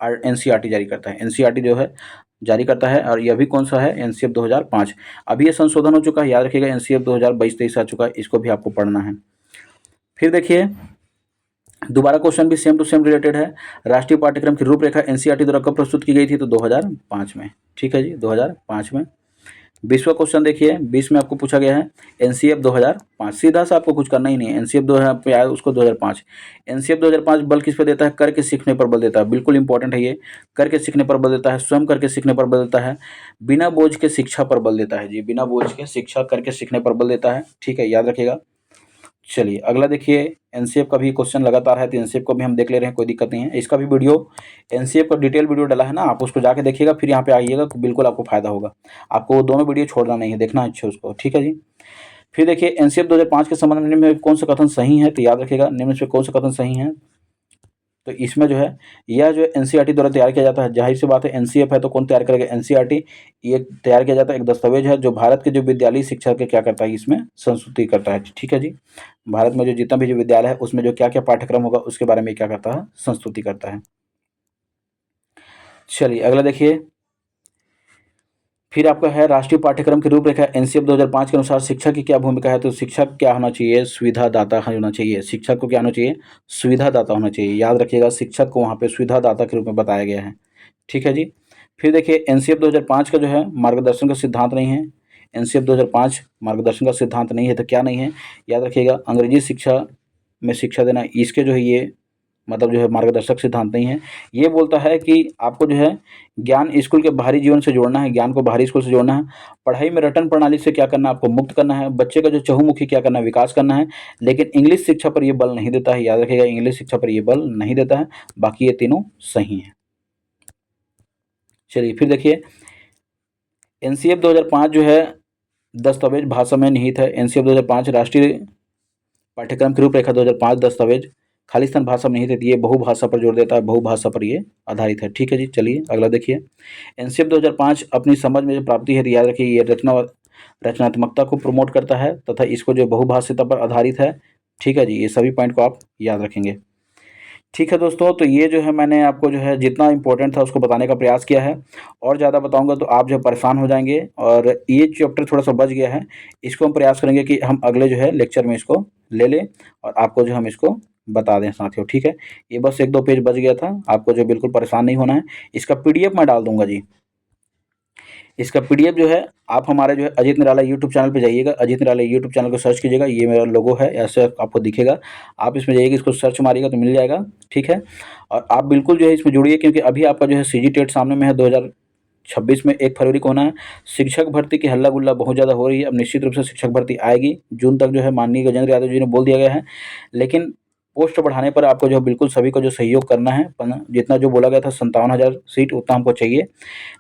है एनसीईआरटी जारी करता है, एनसीईआरटी जो है जारी करता है। और यह भी कौन सा है, एनसीएफ 2005। अभी ये संशोधन हो चुका है, याद रखिएगा एनसीएफ 2022-23 आ चुका है, इसको भी आपको पढ़ना है। फिर देखिए दोबारा क्वेश्चन भी सेम टू सेम रिलेटेड है, राष्ट्रीय पाठ्यक्रम की रूपरेखा एनसीईआरटी द्वारा कब प्रस्तुत की गई थी, तो 2005 में। ठीक है जी, 2005 में। 20वां क्वेश्चन देखिए, 20 में आपको पूछा गया है एनसीएफ 2005। सीधा सा आपको कुछ करना ही नहीं है, एनसीएफ 2000 पे आया उसको 2005। एनसीएफ 2005 बल किस पे देता है, करके सीखने पर बल देता है। बिल्कुल इंपॉर्टेंट है ये, करके सीखने पर बल देता है, स्वयं करके सीखने पर बल देता है, बिना बोझ के शिक्षा पर बल देता है जी, बिना बोझ के शिक्षा करके सीखने पर बल देता है। ठीक है, याद रखिएगा। चलिए अगला देखिए, एनसीएफ का भी क्वेश्चन लगातार है, तो एनसीएफ को भी हम देख ले रहे हैं, कोई दिक्कत नहीं है। इसका भी वीडियो एनसीएफ का डिटेल वीडियो डाला है ना, आप उसको जाके देखिएगा, फिर यहाँ पे आइएगा, बिल्कुल आपको फायदा होगा। आपको दोनों वीडियो छोड़ना नहीं है, देखना अच्छे उसको। ठीक है जी। फिर देखिए एनसीएफ 2005 के संबंध में निम्न में कौन सा कथन सही है, तो याद रखिएगा निम्न में कौन सा कथन सही है, तो इसमें जो है यह जो एनसीईआरटी द्वारा तैयार किया जाता है, जाहिर सी बात है एनसीएफ है तो कौन तैयार करेगा, एनसीईआरटी। ये तैयार किया जाता है, एक दस्तावेज है जो भारत के जो विद्यालय शिक्षा के क्या करता है, इसमें संस्तुति करता है। ठीक है जी, भारत में जो जितना भी जो विद्यालय है उसमें जो क्या क्या पाठ्यक्रम होगा उसके बारे में क्या करता है, संस्तुति करता है। चलिए अगला देखिए, फिर आपका है राष्ट्रीय पाठ्यक्रम की रूपरेखा एनसीएफ 2005 के अनुसार शिक्षा की क्या भूमिका है, तो शिक्षक क्या होना चाहिए, सुविधादाता होना चाहिए। शिक्षक को क्या होना चाहिए, सुविधादाता होना चाहिए। याद रखिएगा शिक्षक को वहाँ पे सुविधादाता के रूप में बताया गया है। ठीक है जी। फिर देखिए एनसीएफ 2005 का जो है मार्गदर्शन का सिद्धांत नहीं है, एनसीएफ 2005 मार्गदर्शन का सिद्धांत नहीं है, तो क्या नहीं है, याद रखिएगा अंग्रेजी शिक्षा में शिक्षा देना, इसके जो है ये मतलब जो है मार्गदर्शक सिद्धांत नहीं है। ये बोलता है कि आपको जो है ज्ञान स्कूल के बाहरी जीवन से जोड़ना है, ज्ञान को बाहरी स्कूल से जोड़ना है, पढ़ाई में रटन प्रणाली से क्या करना है, आपको मुक्त करना है, बच्चे का जो चहुमुखी क्या करना है, विकास करना है। लेकिन इंग्लिश शिक्षा पर ये बल नहीं देता है, याद रखिएगा इंग्लिश शिक्षा पर ये बल नहीं देता है। बाकी ये तीनों सही हैं। चलिए फिर देखिए एनसीएफ 2005 जो है दस्तावेज भाषा में निहित है। एनसीएफ 2005 राष्ट्रीय पाठ्यक्रम की रूपरेखा 2005 दस्तावेज खालिस्तान भाषा में निहित है, ये बहुभाषा पर जोर देता है, बहुभाषा पर ये आधारित है। ठीक है जी। चलिए अगला देखिए, एनसीएफ 2005 अपनी समझ में जो प्राप्ति है, तो याद रखिए ये रचनात्मकता को प्रमोट करता है तथा इसको जो बहुभाषिता पर आधारित है। ठीक है जी, ये सभी पॉइंट को आप याद रखेंगे। ठीक है दोस्तों, तो ये जो है मैंने आपको जो है जितना इम्पोर्टेंट था उसको बताने का प्रयास किया है, और ज़्यादा बताऊंगा तो आप जो है परेशान हो जाएंगे, और ये चैप्टर थोड़ा सा बच गया है, इसको हम प्रयास करेंगे कि हम अगले जो है लेक्चर में इसको ले लें और आपको जो हम इसको बता दें साथियों। ठीक है, ये बस 1-2 पेज बच गया था, आपको जो बिल्कुल परेशान नहीं होना है। इसका PDF मैं डाल दूंगा जी। इसका PDF जो है आप हमारे जो है अजीत निराला यूट्यूब चैनल पे जाइएगा, अजीत निराला यूट्यूब चैनल को सर्च कीजिएगा, ये मेरा लोगो है, ऐसे आपको दिखेगा, आप इसमें जाइएगा, इसको सर्च मारिएगा तो मिल जाएगा। ठीक है, और आप बिल्कुल जो है इसमें जुड़िए, क्योंकि अभी आपका जो है सीजी टेट सामने में है, 2026 में 1 फरवरी को होना है। शिक्षक भर्ती की हल्ला गुल्ला बहुत ज़्यादा हो रही है, अब निश्चित रूप से शिक्षक भर्ती आएगी, जून तक जो है माननीय गजेंद्र यादव जी ने बोल दिया गया है, लेकिन पोस्ट बढ़ाने पर आपको जो बिल्कुल सभी को जो सहयोग करना है, जितना जो बोला गया था 57,000 सीट उतना हमको चाहिए।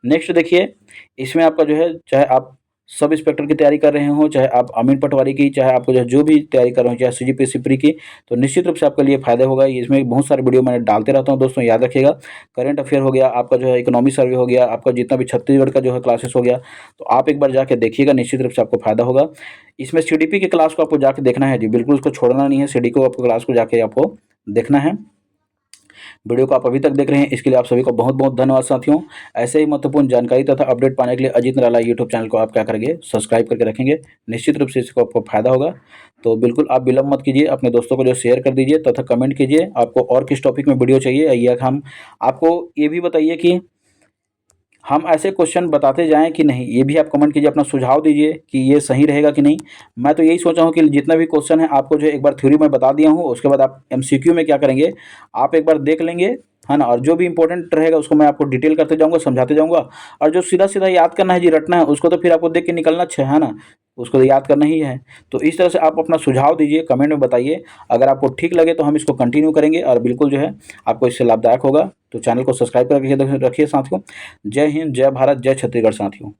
नेक्स्ट देखिए, इसमें आपका जो है चाहे आप सब इंस्पेक्टर की तैयारी कर रहे हो, चाहे आप अमीन पटवारी की, चाहे आपको जो भी तैयारी कर रहे हो, चाहे सीजीपीएससी प्री की, तो निश्चित रूप से आपके लिए फायदा होगा। इसमें बहुत सारे वीडियो मैंने डालते रहता हूं दोस्तों, याद रखिएगा। करंट अफेयर हो गया, आपका जो है इकोनॉमी सर्वे हो गया, आपका जितना भी छत्तीसगढ़ का जो है क्लासेस हो गया, तो आप एक बार जाके देखिएगा, निश्चित रूप से आपको फायदा होगा। इसमें सीडीपी की क्लास को आपको जाके देखना है जी, बिल्कुल उसको छोड़ना नहीं है, सीडी को आपको क्लास को जाके आपको देखना है। वीडियो को आप अभी तक देख रहे हैं, इसके लिए आप सभी को बहुत बहुत धन्यवाद साथियों। ऐसे ही महत्वपूर्ण जानकारी तथा अपडेट पाने के लिए अजीत निराला यूट्यूब चैनल को आप क्या करेंगे, सब्सक्राइब करके रखेंगे, निश्चित रूप से इसको आपको फायदा होगा। तो बिल्कुल आप विलंब मत कीजिए, अपने दोस्तों को जो शेयर कर दीजिए तथा कमेंट कीजिए आपको और किस टॉपिक में वीडियो चाहिए, या हम आपको ये भी बताइए कि हम ऐसे क्वेश्चन बताते जाएं कि नहीं, ये भी आप कमेंट कीजिए, अपना सुझाव दीजिए कि ये सही रहेगा कि नहीं। मैं तो यही सोचा हूँ कि जितना भी क्वेश्चन है आपको जो एक बार थ्योरी में बता दिया हूँ, उसके बाद आप MCQ में क्या करेंगे, आप एक बार देख लेंगे, है ना, और जो भी इंपॉर्टेंट रहेगा उसको मैं आपको डिटेल करते जाऊँगा, समझाते जाऊँगा, और जो सीधा सीधा याद करना है जी, रटना है, उसको तो फिर आपको देख के निकलना है ना, उसको तो याद करना ही है। तो इस तरह से आप अपना सुझाव दीजिए, कमेंट में बताइए, अगर आपको ठीक लगे तो हम इसको कंटिन्यू करेंगे, और बिल्कुल जो है आपको इससे लाभदायक होगा। तो चैनल को सब्सक्राइब करके रखिए साथियों। जय हिंद, जय भारत, जय छत्तीसगढ़ साथियों।